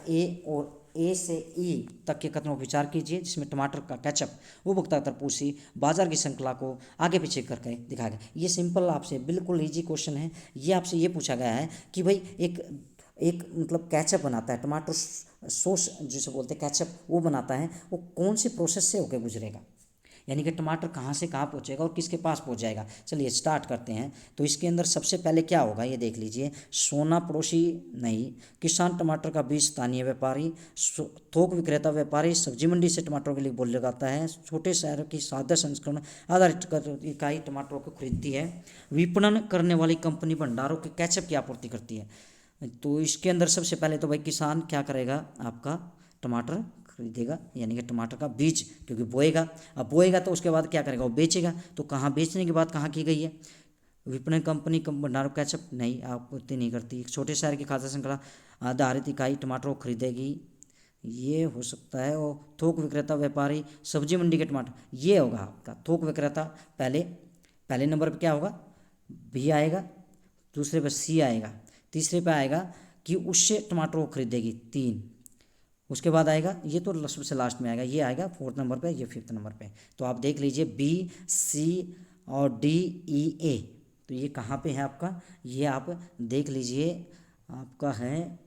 ए से ई तक के कथनों पर विचार कीजिए, जिसमें टमाटर का केचप उपभोक्ता तरपूसी बाजार की श्रृंखला को आगे पीछे करके दिखाया गया। ये सिंपल आपसे बिल्कुल इजी क्वेश्चन है। ये आपसे ये पूछा गया है कि भाई एक एक मतलब केचप बनाता है, टमाटर सॉस जिसे बोलते हैं केचप, वो बनाता है, वो कौन से प्रोसेस से होकर गुजरेगा, यानी कि टमाटर कहाँ से कहाँ पहुँचेगा और किसके पास पहुँच जाएगा। चलिए स्टार्ट करते हैं। तो इसके अंदर सबसे पहले क्या होगा, ये देख लीजिए, सोना पड़ोसी नहीं, किसान टमाटर का बीज स्थानीय व्यापारी, थोक विक्रेता व्यापारी सब्जी मंडी से टमाटरों के लिए बोल लगाता है, छोटे शहरों की सादा संस्करण आधारित इकाई टमाटरों को खरीदती है, विपणन करने वाली कंपनी भंडारों के केचप की आपूर्ति करती है। तो इसके अंदर सबसे पहले तो भाई किसान क्या करेगा, आपका टमाटर खरीदेगा, यानी कि टमाटर का बीज, क्योंकि बोएगा, अब बोएगा तो उसके बाद क्या करेगा, वो बेचेगा। तो कहाँ बेचने की बात कहाँ की गई है, विपणन कंपनी भंडारों केचप नहीं, आपूर्ति नहीं करती। छोटे शहर की खाद्य श्रृंखला आधारित इकाई टमाटर को खरीदेगी, ये हो सकता है। और थोक विक्रेता व्यापारी सब्जी मंडी के टमाटर, ये होगा आपका थोक विक्रेता। पहले नंबर पर क्या होगा, बी आएगा, दूसरे पर सी आएगा, तीसरे पे आएगा कि उससे टमाटर को खरीदेगी 3, उसके बाद आएगा, ये तो सबसे लास्ट में आएगा, ये आएगा 4th नंबर पे, ये 5th नंबर पे। तो आप देख लीजिए बी, सी और डी, ई, ए, तो ये कहाँ पे है आपका, ये आप देख लीजिए, आपका है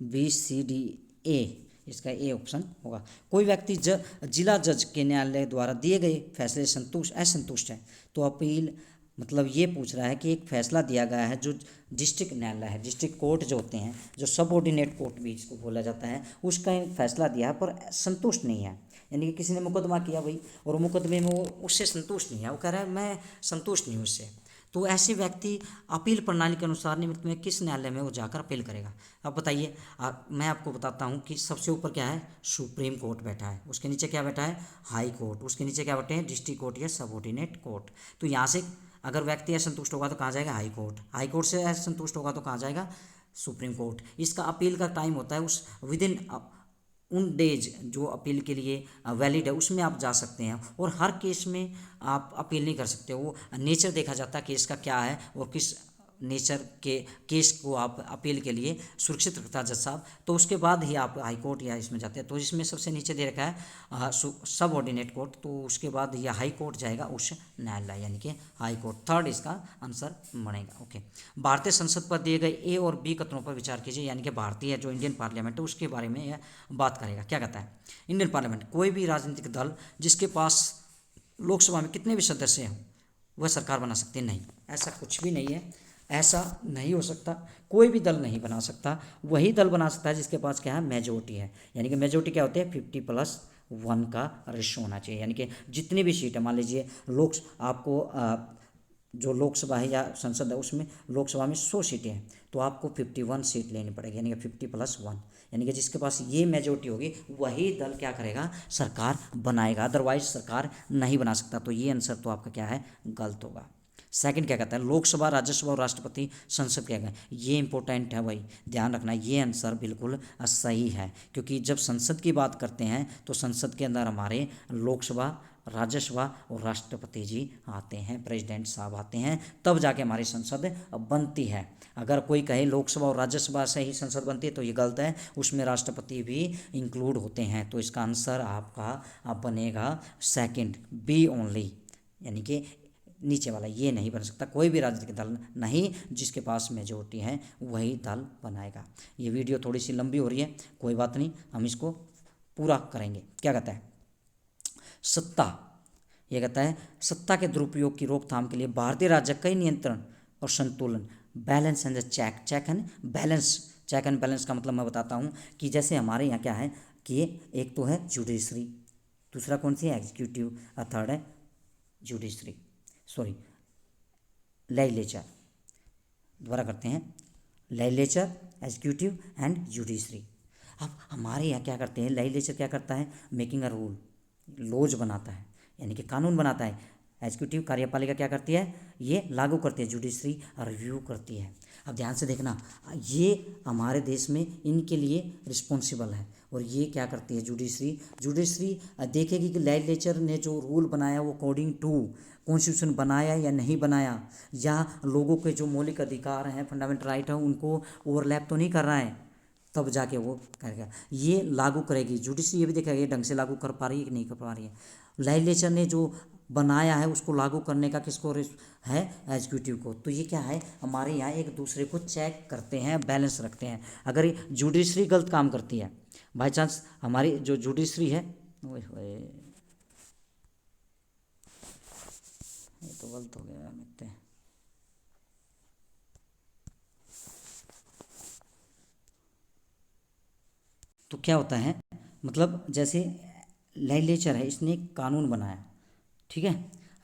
बी सी डी ए, इसका ए ऑप्शन होगा। कोई व्यक्ति जिला जज के न्यायालय द्वारा दिए गए फैसले असंतुष्ट है, तो अपील, मतलब ये पूछ रहा है कि एक फैसला दिया गया है जो डिस्ट्रिक्ट न्यायालय है, डिस्ट्रिक्ट कोर्ट जो होते हैं, जो सबऑर्डिनेट कोर्ट भी इसको बोला जाता है, उसका एक फैसला दिया पर संतुष्ट नहीं है, यानी कि किसी ने मुकदमा किया भाई और मुकदमे में वो उससे संतुष्ट नहीं है, वो कह रहा है मैं संतुष्ट नहीं हूँ उससे, तो ऐसे व्यक्ति अपील प्रणाली के अनुसार निमित्त में किस न्यायालय में वो जाकर अपील करेगा। अब बताइए, मैं आपको बताता हूँ कि सबसे ऊपर क्या है, सुप्रीम कोर्ट बैठा है, उसके नीचे क्या बैठा है, हाई कोर्ट, उसके नीचे क्या बैठे हैं, डिस्ट्रिक्ट कोर्ट या सबऑर्डिनेट कोर्ट। तो यहाँ से अगर व्यक्ति असंतुष्ट होगा तो कहाँ जाएगा, हाई कोर्ट, हाई कोर्ट से असंतुष्ट होगा तो कहाँ जाएगा, सुप्रीम कोर्ट। इसका अपील का टाइम होता है उस विदिन उन डेज जो अपील के लिए वैलिड है उसमें आप जा सकते हैं, और हर केस में आप अपील नहीं कर सकते। वो नेचर देखा जाता है केस का क्या है और किस नेचर के केस को आप अपील के लिए सुरक्षित रखता है जज साहब, तो उसके बाद ही आप हाई कोर्ट या इसमें जाते हैं। तो इसमें सबसे नीचे दे रखा है सब ऑर्डिनेट कोर्ट, तो उसके बाद या हाई कोर्ट जाएगा उच्च न्यायालय, यानी कि हाई कोर्ट, थर्ड इसका आंसर बनेगा। ओके, भारतीय संसद पर दिए गए ए और बी कथनों पर विचार कीजिए, यानी कि भारतीय जो इंडियन पार्लियामेंट है उसके बारे में यह बात करेगा। क्या कहता है, इंडियन पार्लियामेंट कोई भी राजनीतिक दल जिसके पास लोकसभा में कितने भी सदस्य हों वह सरकार बना सकते, नहीं, ऐसा कुछ भी नहीं है, ऐसा नहीं हो सकता, कोई भी दल नहीं बना सकता, वही दल बना सकता है जिसके पास क्या है, मेजोरिटी है, यानी कि मेजोरिटी क्या होती है, 50+1 का रेशो होना चाहिए, यानी कि जितनी भी सीट है, मान लीजिए आपको जो लोकसभा है या संसद है उसमें लोकसभा में 100 सीटें हैं, तो आपको 51 सीट लेनी पड़ेगी, यानी कि 50+1, यानी कि जिसके पास ये मेजोरिटी होगी वही दल क्या करेगा, सरकार बनाएगा, अदरवाइज सरकार नहीं बना सकता। तो ये आंसर तो आपका क्या है, गलत होगा। सेकंड क्या कहता है, लोकसभा, राज्यसभा और राष्ट्रपति संसद क्या है, ये इंपॉर्टेंट है भाई, ध्यान रखना, ये आंसर बिल्कुल सही है। क्योंकि जब संसद की बात करते हैं तो संसद के अंदर हमारे लोकसभा, राज्यसभा और राष्ट्रपति जी आते हैं, प्रेसिडेंट साहब आते हैं, तब जाके हमारी संसद बनती है। अगर कोई कहे लोकसभा और राज्यसभा से ही संसद बनती है तो ये गलत है, उसमें राष्ट्रपति भी इंक्लूड होते हैं। तो इसका आंसर आपका बनेगा सेकंड, बी ओनली, यानी कि नीचे वाला ये नहीं बन सकता, कोई भी राजनीतिक दल नहीं, जिसके पास मेजोरिटी है वही दल बनाएगा। ये वीडियो थोड़ी सी लंबी हो रही है, कोई बात नहीं, हम इसको पूरा करेंगे। क्या कहता है, सत्ता, ये कहता है सत्ता के दुरुपयोग की रोकथाम के लिए भारतीय राज्य कई नियंत्रण और संतुलन, balance and check, check and balance, check and balance का मतलब मैं बताता हूँ कि जैसे हमारे यहाँ क्या है कि एक तो है जुडिशरी, दूसरा कौन सी है, एग्जीक्यूटिव, और थर्ड है जुडिशरी, सॉरी लेजिस्लेचर, दोबारा करते हैं, लेजिस्लेचर, एग्जीक्यूटिव एंड जुडिशरी। अब हमारे यहाँ क्या करते हैं, लेजिस्लेचर क्या करता है, मेकिंग अ रूल, लॉज बनाता है, यानी कि कानून बनाता है। एग्जीक्यूटिव, कार्यपालिका क्या करती है, ये लागू करती है। जुडिशरी रिव्यू करती है। अब ध्यान से देखना, ये हमारे देश में इनके लिए रिस्पॉन्सिबल है, और ये क्या करती है, जुडिशरी, जुडिशरी देखेगी कि लेजिस्लेचर ने जो रूल बनाया वो अकॉर्डिंग टू कॉन्स्टिट्यूशन बनाया या नहीं बनाया, या लोगों के जो मौलिक अधिकार हैं, फंडामेंटल राइट है, उनको ओवरलैप तो नहीं कर रहा है, तब जाके वो करेगा, ये लागू करेगी। जुडिशरी ये भी देखेगा ये ढंग से लागू कर पा रही है कि नहीं कर पा रही है। लेजिस्लेचर ने जो बनाया है उसको लागू करने का किसको है, एग्जीक्यूटिव को। तो ये क्या है, हमारे यहाँ एक दूसरे को चेक करते हैं, बैलेंस रखते हैं। अगर जुडिशरी गलत काम करती है, बाई चांस हमारी जो जुडिशरी है, ये तो गलत हो गया मिलते हैं, तो क्या होता है, मतलब जैसे लेजिस्लेचर है, इसने एक कानून बनाया, ठीक है,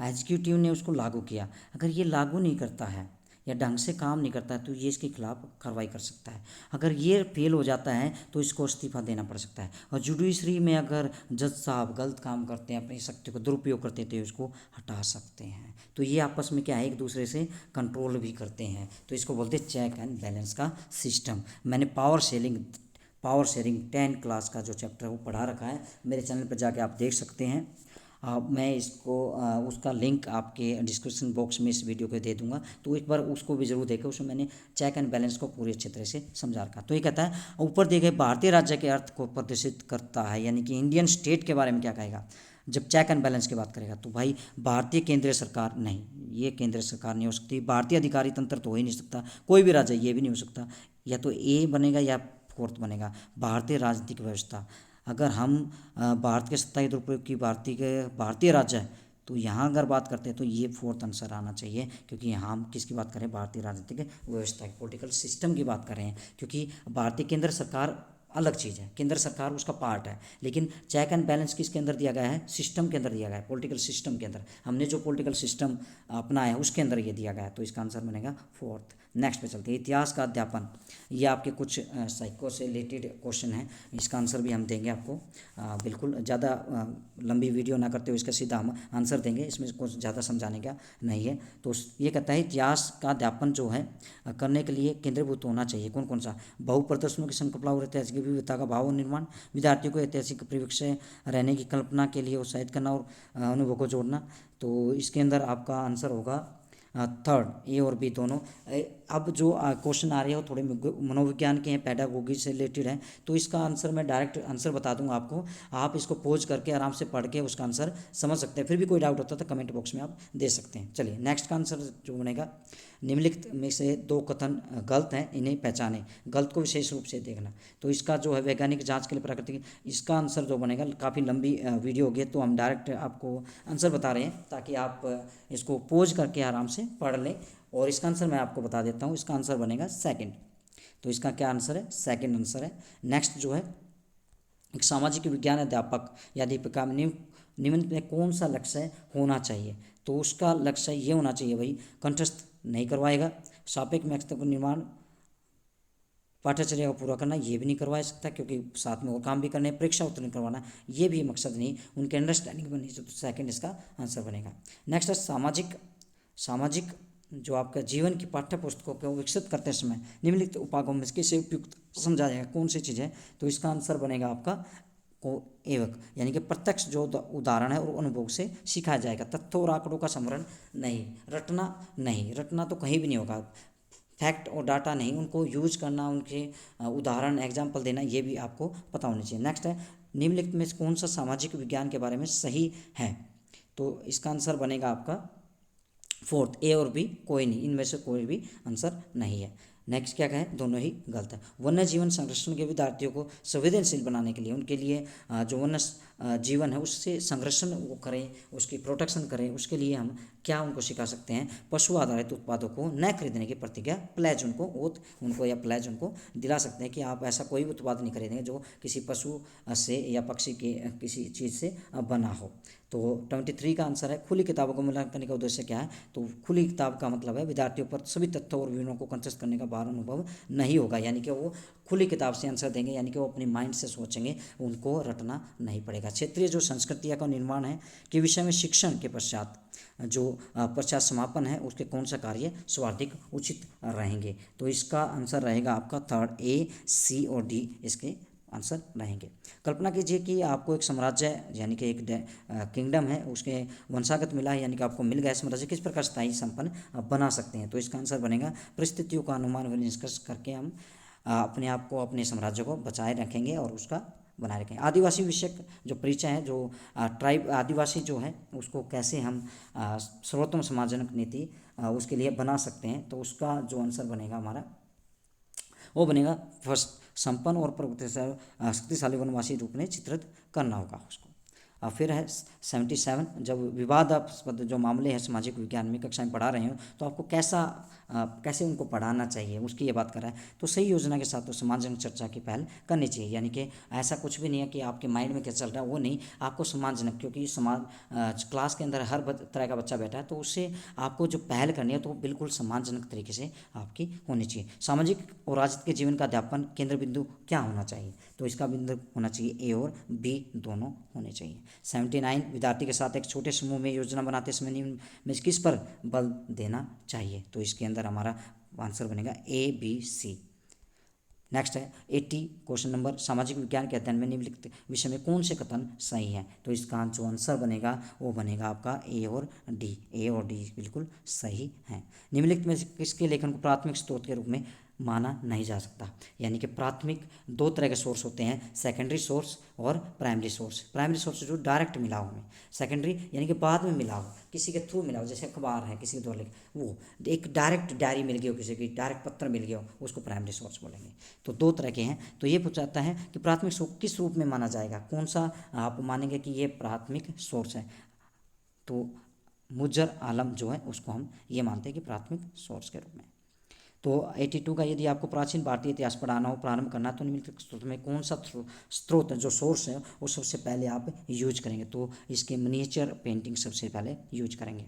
एग्जीक्यूटिव ने उसको लागू किया, अगर ये लागू नहीं करता है या ढंग से काम नहीं करता है तो ये इसके खिलाफ कार्रवाई कर सकता है। अगर ये फेल हो जाता है तो इसको इस्तीफा देना पड़ सकता है। और जुडिशरी में अगर जज साहब गलत काम करते हैं, अपनी शक्ति को दुरुपयोग करते हैं, तो उसको हटा सकते हैं। तो ये आपस में क्या है, एक दूसरे से कंट्रोल भी करते हैं। तो इसको बोलते हैं चेक एंड बैलेंस का सिस्टम। मैंने पावर शेयरिंग 10 क्लास का जो चैप्टर है वो पढ़ा रखा है, मेरे चैनल पर जाके आप देख सकते हैं। मैं इसको उसका लिंक आपके डिस्क्रिप्शन बॉक्स में इस वीडियो के दे दूंगा, तो एक बार उसको भी जरूर देखें। उसमें मैंने चेक एंड बैलेंस को पूरी अच्छे तरह से समझा रखा। तो ये कहता है ऊपर दिए गए भारतीय राज्य के अर्थ को प्रदर्शित करता है, यानी कि इंडियन स्टेट के बारे में क्या कहेगा जब चेक एंड बैलेंस की बात करेगा। तो भाई भारतीय केंद्रीय सरकार नहीं, ये केंद्रीय सरकार नहीं हो सकती। भारतीय अधिकारी तंत्र तो हो ही नहीं सकता, कोई भी राज्य ये भी नहीं हो सकता, या तो ए बनेगा या फोर्थ बनेगा, भारतीय राजनीतिक व्यवस्था। अगर हम भारत के सत्ता के दुरुपयोग की भारतीय राज्य है, तो यहाँ अगर बात करते हैं तो ये फोर्थ आंसर आना चाहिए, क्योंकि यहाँ हम किसकी बात करें, भारतीय राजनीतिक व्यवस्था की, पॉलिटिकल सिस्टम की बात कर रहे हैं। क्योंकि भारतीय केंद्र सरकार अलग चीज़ है, केंद्र सरकार उसका पार्ट है, लेकिन चेक एंड बैलेंस किसके अंदर दिया गया है, सिस्टम के अंदर दिया गया है, पॉलिटिकल सिस्टम के अंदर। हमने जो पॉलिटिकल सिस्टम अपनाया है उसके अंदर ये दिया गया है, तो इसका आंसर बनेगा फोर्थ। नेक्स्ट पे चलते हैं, इतिहास का अध्यापन। ये आपके कुछ साइको से रिलेटेड क्वेश्चन है, इसका आंसर भी हम देंगे आपको। बिल्कुल ज़्यादा लंबी वीडियो ना करते हुए इसका सीधा हम आंसर देंगे, इसमें कुछ ज़्यादा समझाने का नहीं है। तो ये कहता है इतिहास का अध्यापन जो है करने के लिए केंद्रीभूत होना चाहिए कौन कौन सा, बहुप्रदर्शनों की संकल्पना और ऐतिहासिक विविधता का भाव निर्माण, विद्यार्थियों को ऐतिहासिक परिप्रेक्ष्य रहने की कल्पना के लिए उत्साहित करना और अनुभव को जोड़ना। तो इसके अंदर आपका आंसर होगा थर्ड, ए और बी दोनों। अब जो क्वेश्चन आ रहे हैं वो थोड़े मनोविज्ञान के हैं, पैडागोगी से रिलेटेड हैं, तो इसका आंसर मैं डायरेक्ट आंसर बता दूंगा आपको, आप इसको पोज करके आराम से पढ़ के उसका आंसर समझ सकते हैं। फिर भी कोई डाउट होता है तो कमेंट बॉक्स में आप दे सकते हैं। चलिए नेक्स्ट का आंसर जो बनेगा, निम्नलिखित में से दो कथन गलत हैं, इन्हें पहचाने, गलत को विशेष रूप से देखना। तो इसका जो है वैज्ञानिक जांच के लिए प्राकृतिक, इसका आंसर जो बनेगा, काफ़ी लंबी वीडियो होगी तो हम डायरेक्ट आपको आंसर बता रहे हैं ताकि आप इसको पोज करके आराम से पढ़ लें। और इसका आंसर मैं आपको बता देता हूँ, इसका आंसर बनेगा सेकंड। तो इसका क्या आंसर है, सेकंड आंसर है। नेक्स्ट जो है, एक सामाजिक विज्ञान अध्यापक या दीपिका निम्न में कौन सा लक्ष्य होना चाहिए। तो उसका लक्ष्य ये होना चाहिए भाई, कंठस्थ नहीं करवाएगा, सापेक्ष मस्तिष्क निर्माण पाठ्यचर्या को पूरा करना ये भी नहीं करवा सकता, क्योंकि साथ में और काम भी करने, परीक्षा उत्तीर्ण करवाना ये भी मकसद नहीं, उनके अंडरस्टैंडिंग बननी चाहिए। तो सेकंड इसका आंसर बनेगा। नेक्स्ट है सामाजिक जो आपका जीवन की पाठ्य पुस्तकों को विकसित करते समय निम्नलिखित उपागम में किसे उपयुक्त समझा जाएगा, कौन सी चीज़ है। तो इसका आंसर बनेगा आपका को एवक, यानी कि प्रत्यक्ष जो उदाहरण है और अनुभव से सिखाया जाएगा। तथ्यों और आंकड़ों का स्मरण नहीं, रटना तो कहीं भी नहीं होगा। फैक्ट और डाटा नहीं, उनको यूज करना, उनके उदाहरण एग्जाम्पल देना, ये भी आपको पता होनी चाहिए। नेक्स्ट है निम्नलिखित में कौन सा सामाजिक विज्ञान के बारे में सही है। तो इसका आंसर बनेगा आपका फोर्थ, ए और बी कोई नहीं, इनमें से कोई भी आंसर नहीं है। नेक्स्ट क्या कहें, दोनों ही गलत है। वन्य जीवन संरक्षण के विद्यार्थियों को संवेदनशील बनाने के लिए, उनके लिए जो वन्य जीवन है उससे संरक्षण वो करें, उसकी प्रोटेक्शन करें, उसके लिए हम क्या उनको सिखा सकते हैं, पशु आधारित उत्पादों को न खरीदने की प्रतिज्ञा प्लेज उनको या प्लेज उनको दिला सकते हैं कि आप ऐसा कोई भी उत्पाद नहीं खरीदेंगे जो किसी पशु से या पक्षी के किसी चीज़ से बना हो। तो 23 का आंसर है खुली किताबों को मूल्यांकन करने का उद्देश्य क्या है। तो खुली किताब का मतलब है विद्यार्थियों पर सभी तथ्यों और विवरणों को कंटेस्ट करने का बाहर अनुभव नहीं होगा, यानी कि वो खुली किताब से आंसर देंगे, यानी कि वो अपनी माइंड से सोचेंगे, उनको रटना नहीं पड़ेगा। क्षेत्रीय जो संस्कृतियों का निर्माण है के विषय में शिक्षण के पश्चात जो पश्चात समापन है उसके कौन सा कार्य स्वार्थिक उचित रहेंगे। तो इसका आंसर रहेगा आपका थर्ड, ए, सी और डी इसके आंसर रहेंगे। कल्पना कीजिए कि आपको एक साम्राज्य यानी कि एक किंगडम है, उसके वंशागत मिला है, यानी कि आपको मिल गया साम्राज्य, किस प्रकार स्थायी संपन्न बना सकते हैं। तो इसका आंसर बनेगा परिस्थितियों का अनुमान व निष्कर्ष करके हम अपने आप को, अपने साम्राज्य को बचाए रखेंगे और उसका बनाए रखेंगे। आदिवासी विषयक जो परिचय है, जो ट्राइब आदिवासी जो है उसको कैसे हम सर्वोत्तम समाजजनक नीति उसके लिए बना सकते हैं। तो उसका जो आंसर बनेगा हमारा वो बनेगा फर्स्ट, संपन्न और शक्तिशाली वनवासी रूप में चित्रित करना होगा उसको। फिर है 77, जब विवादास्पद जो मामले हैं सामाजिक विज्ञान में कक्षा में पढ़ा रहे हो तो आपको कैसे उनको पढ़ाना चाहिए उसकी ये बात कर रहा है। तो सही योजना के साथ तो सम्मानजनक चर्चा की पहल करनी चाहिए, यानी कि ऐसा कुछ भी नहीं है कि आपके माइंड में क्या चल रहा है वो नहीं, आपको सम्मानजनक, क्योंकि क्लास के अंदर हर तरह का बच्चा बैठा है, तो उससे आपको जो पहल करनी है तो बिल्कुल सम्मानजनक तरीके से आपकी होनी चाहिए। सामाजिक और राजनीतिक के जीवन का अध्यापन केंद्र बिंदु क्या होना चाहिए। तो इसका बिंदु होना चाहिए ए और बी दोनों होने चाहिए। 79, विद्यार्थी के साथ एक छोटे समूह में योजना बनाते समय निम्न में किस पर बल देना चाहिए। तो इसके अंदर हमारा आंसर बनेगा ए, बी, सी। नेक्स्ट है 80 क्वेश्चन नंबर, सामाजिक विज्ञान के अध्ययन में निम्नलिखित विषय में कौन से कथन सही है। तो इसका जो आंसर बनेगा वो बनेगा आपका ए और डी बिल्कुल सही है। निम्नलिखित में किसके लेखन को प्राथमिक स्रोत के रूप में माना नहीं जा सकता, यानी कि प्राथमिक दो तरह के सोर्स होते हैं, सेकेंडरी सोर्स और प्राइमरी सोर्स। प्राइमरी सोर्स जो डायरेक्ट मिला हो हमें, सेकेंडरी यानी कि बाद में मिला हो, किसी के थ्रू मिला हो, जैसे अखबार है किसी के द्वारा वो एक डायरेक्ट डायरी मिल गई हो, किसी की डायरेक्ट पत्र मिल गया हो, उसको प्राइमरी सोर्स बोलेंगे। तो दो तरह के हैं। तो ये पूछाता है कि प्राथमिक सोर्स किस रूप में माना जाएगा, कौन सा आप मानेंगे कि ये प्राथमिक सोर्स है। तो मुज्जर आलम जो है उसको हम ये मानते हैं कि प्राथमिक सोर्स के रूप में। तो 82 का यदि आपको प्राचीन भारतीय इतिहास पढ़ाना हो, प्रारंभ करना है, तो निम्नलिखित स्रोत में कौन सा स्रोत जो सोर्स है वो सबसे पहले आप यूज करेंगे। तो इसके मिनिएचर पेंटिंग सबसे पहले यूज करेंगे।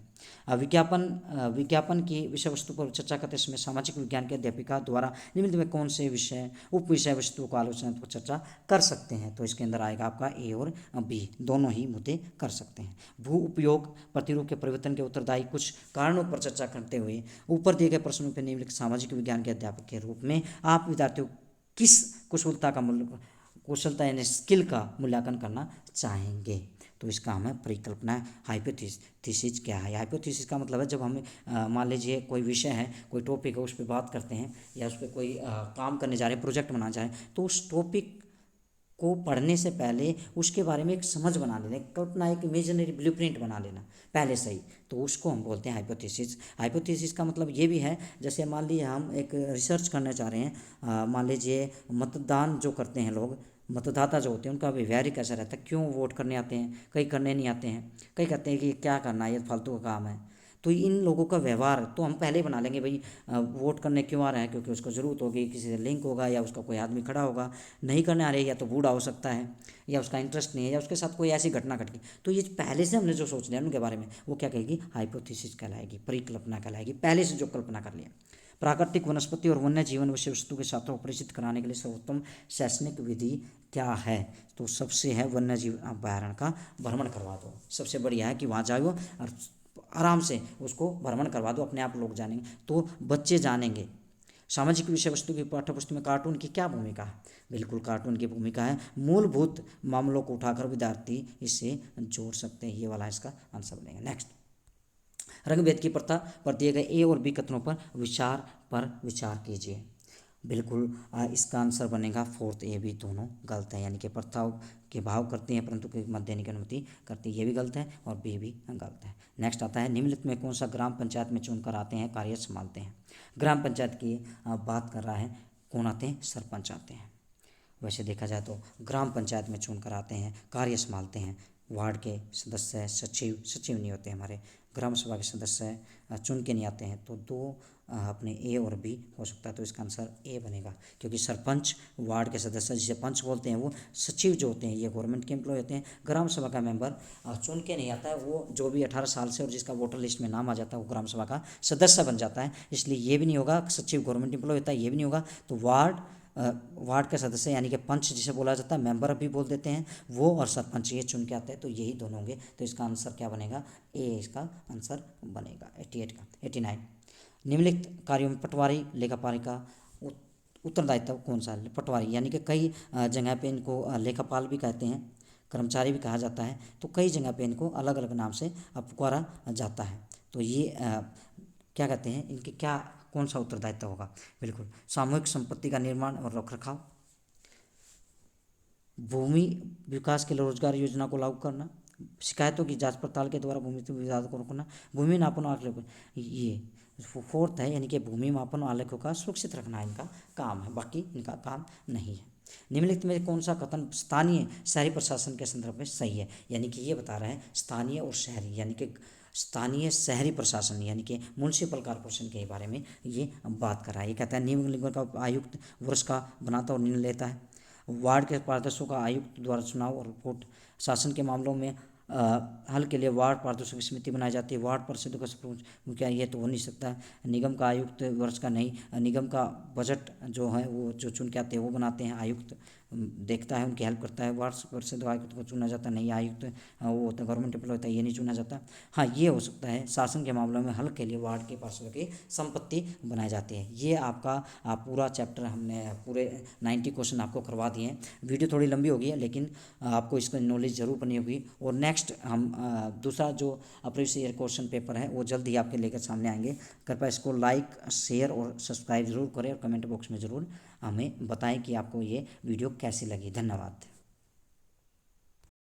विज्ञापन की विषय वस्तु पर चर्चा करते समय सामाजिक विज्ञान के अध्यापिका द्वारा निम्नलिखित में कौन से उप विषय वस्तुओं को आलोचना पर चर्चा कर सकते हैं। तो इसके अंदर आएगा आपका ए और बी दोनों ही मुद्दे कर सकते हैं। भू उपयोग प्रतिरूप के परिवर्तन के उत्तरदायी कुछ कारणों पर चर्चा करते हुए ऊपर दिए गए प्रश्नों पर निम्नलिखित सामाजिक विज्ञान के अध्यापक के रूप में आप विद्यार्थियों किस कुशलता यानी स्किल का मूल्यांकन करना चाहेंगे। तो इसका हमें परिकल्पना हाइपोथेसिस क्या है। हाइपोथेसिस का मतलब है जब हम मान लीजिए कोई विषय है, कोई टॉपिक है, उस पर बात करते हैं या उस पर कोई काम करने जा रहे हैं, प्रोजेक्ट बनाना चाह रहे हैं, तो उस टॉपिक को पढ़ने से पहले उसके बारे में एक समझ बना लेना, एक कल्पना, एक इमेजिनरी ब्लूप्रिंट बना लेना पहले से ही, तो उसको हम बोलते हैं हाइपोथेसिस। हाइपोथेसिस का मतलब ये भी है, जैसे मान लीजिए हम एक रिसर्च करना चाह रहे हैं, मान लीजिए मतदान जो करते हैं लोग, मतदाता जो होते हैं उनका व्यवहार कैसा रहता है, क्यों वोट करने आते हैं, कई करने नहीं आते हैं, कई कहते हैं कि क्या करना है, ये फालतू का काम है। तो इन लोगों का व्यवहार तो हम पहले ही बना लेंगे, भाई वोट करने क्यों आ रहा है, क्योंकि उसको ज़रूरत होगी, किसी से लिंक होगा या उसका कोई आदमी खड़ा होगा, नहीं करने आ रही है या तो बूढ़ा हो सकता है या उसका इंटरेस्ट नहीं है या उसके साथ कोई ऐसी घटना घट गई। तो ये पहले से हमने जो सोच लिया उनके बारे में वो क्या कहेगी, हाइपोथेसिस कहलाएगी, परिकल्पना कहलाएगी, पहले से जो कल्पना कर लिया। प्राकृतिक वनस्पति और वन्य जीवन विषय वस्तु के छात्रों को परिचित कराने के लिए सर्वोत्तम शैक्षणिक विधि क्या है? तो सबसे है वन्य जीव अभयारण्य का भ्रमण करवा दो। सबसे बढ़िया है कि वहाँ जाओ और आराम से उसको भ्रमण करवा दो, अपने आप लोग जानेंगे तो बच्चे जानेंगे। सामाजिक विषय वस्तु की पाठ्यपुस्तक में कार्टून की क्या भूमिका है? बिल्कुल कार्टून की भूमिका है, मूलभूत मामलों को उठाकर विद्यार्थी इससे जोड़ सकते हैं। ये वाला इसका आंसर बनेगा। नेक्स्ट, रंगभेद की प्रथा पर दिए गए ए और बी कथनों पर विचार कीजिए। बिल्कुल इसका आंसर बनेगा फोर्थ, ए बी दोनों गलत है, यानी कि प्रथाओं के भाव करते हैं परंतु मत देने की अनुमति करती है, ये भी गलत है और बी भी गलत है। नेक्स्ट आता है, निम्नलिखित में कौन सा ग्राम पंचायत में चुनकर आते हैं, कार्य संभालते हैं? ग्राम पंचायत की बात कर रहा है, कौन आते हैं? सरपंच आते हैं। वैसे देखा जाए तो ग्राम पंचायत में चुनकर आते हैं, कार्य संभालते हैं वार्ड के सदस्य, सचिव नहीं होते हमारे, ग्राम सभा के सदस्य चुन के नहीं आते हैं। तो दो अपने ए और बी हो सकता है, तो इसका आंसर ए बनेगा, क्योंकि सरपंच वार्ड के सदस्य जिसे पंच बोलते हैं, वो सचिव जो होते हैं ये गवर्नमेंट के एम्प्लॉय होते हैं। ग्राम सभा का मेंबर चुन के नहीं आता है, वो जो भी 18 साल से और जिसका वोटर लिस्ट में नाम आ जाता है वो ग्राम सभा का सदस्य बन जाता है। इसलिए ये भी नहीं होगा, सचिव गवर्नमेंट एम्प्लॉय होता है, ये भी नहीं होगा। तो वार्ड के सदस्य यानी कि पंच जिसे बोला जाता है, मेंबर भी बोल देते हैं, वो और सरपंच ये चुन के आते हैं, तो यही दोनों होंगे। तो इसका आंसर क्या बनेगा? ए इसका आंसर बनेगा 88 का। 89, निम्नलिखित कार्यों में पटवारी लेखापालिका उत्तरदायित्व कौन सा है? पटवारी यानी कि कई जगह पे इनको लेखापाल भी कहते हैं, कर्मचारी भी कहा जाता है, तो कई जगह पे इनको अलग अलग नाम से पुकारा जाता है। तो ये क्या कहते हैं, इनके क्या कौन सा उत्तरदायित्व होगा? बिल्कुल सामूहिक संपत्ति का निर्माण और रखरखाव, भूमि विकास के लिए रोजगार योजना को लागू करना, शिकायतों की जांच पड़ताल के द्वारा भूमि विवाद को रोकना, भूमि मापन और आलेखों, ये फोर्थ है, यानी कि भूमि मापन और आलेखों का सुरक्षित रखना इनका काम है, बाकी इनका काम नहीं है। निम्नलिखित में कौन सा कथन स्थानीय शहरी प्रशासन के संदर्भ में सही है? यानी कि ये बता रहे हैं स्थानीय और शहरी, यानी कि स्थानीय शहरी प्रशासन यानी कि म्यूनसिपल कॉर्पोरेशन के बारे में ये बात कर रहा है। ये कहता है निम्नलिखित का आयुक्त वर्ष का बनाता और निर्णय लेता है, वार्ड के पारदर्शियों का आयुक्त द्वारा चुनाव और रिपोर्ट, शासन के मामलों में हल के लिए वार्ड पारदर्शी समिति बनाई जाती है, वार्ड परिषद का मुखिया, ये तो हो नहीं सकता। निगम का आयुक्त वर्ष का नहीं, निगम का बजट जो है वो जो चुन के आते हैं वो बनाते हैं, आयुक्त देखता है, उनकी हेल्प करता है। वार्ड परिषद आयुक्त को चुना जाता नहीं, आयुक्त वो होता है गवर्नमेंट एम्प्लॉय होता है, ये नहीं चुना जाता। हाँ ये हो सकता है, शासन के मामलों में हल के लिए वार्ड के पार्षदों की संपत्ति बनाई जाती है। ये आपका पूरा चैप्टर हमने पूरे 90 क्वेश्चन आपको करवा दिए हैं। वीडियो थोड़ी लंबी होगी है, लेकिन आपको इसका नॉलेज ज़रूर बनी होगी। और नेक्स्ट हम दूसरा जो प्रीवियस ईयर क्वेश्चन पेपर है वो जल्द ही आपके लेकर सामने आएंगे। कृपया इसको लाइक, शेयर और सब्सक्राइब जरूर करें और कमेंट बॉक्स में ज़रूर हमें बताएं कि आपको ये वीडियो कैसी लगी। धन्यवाद।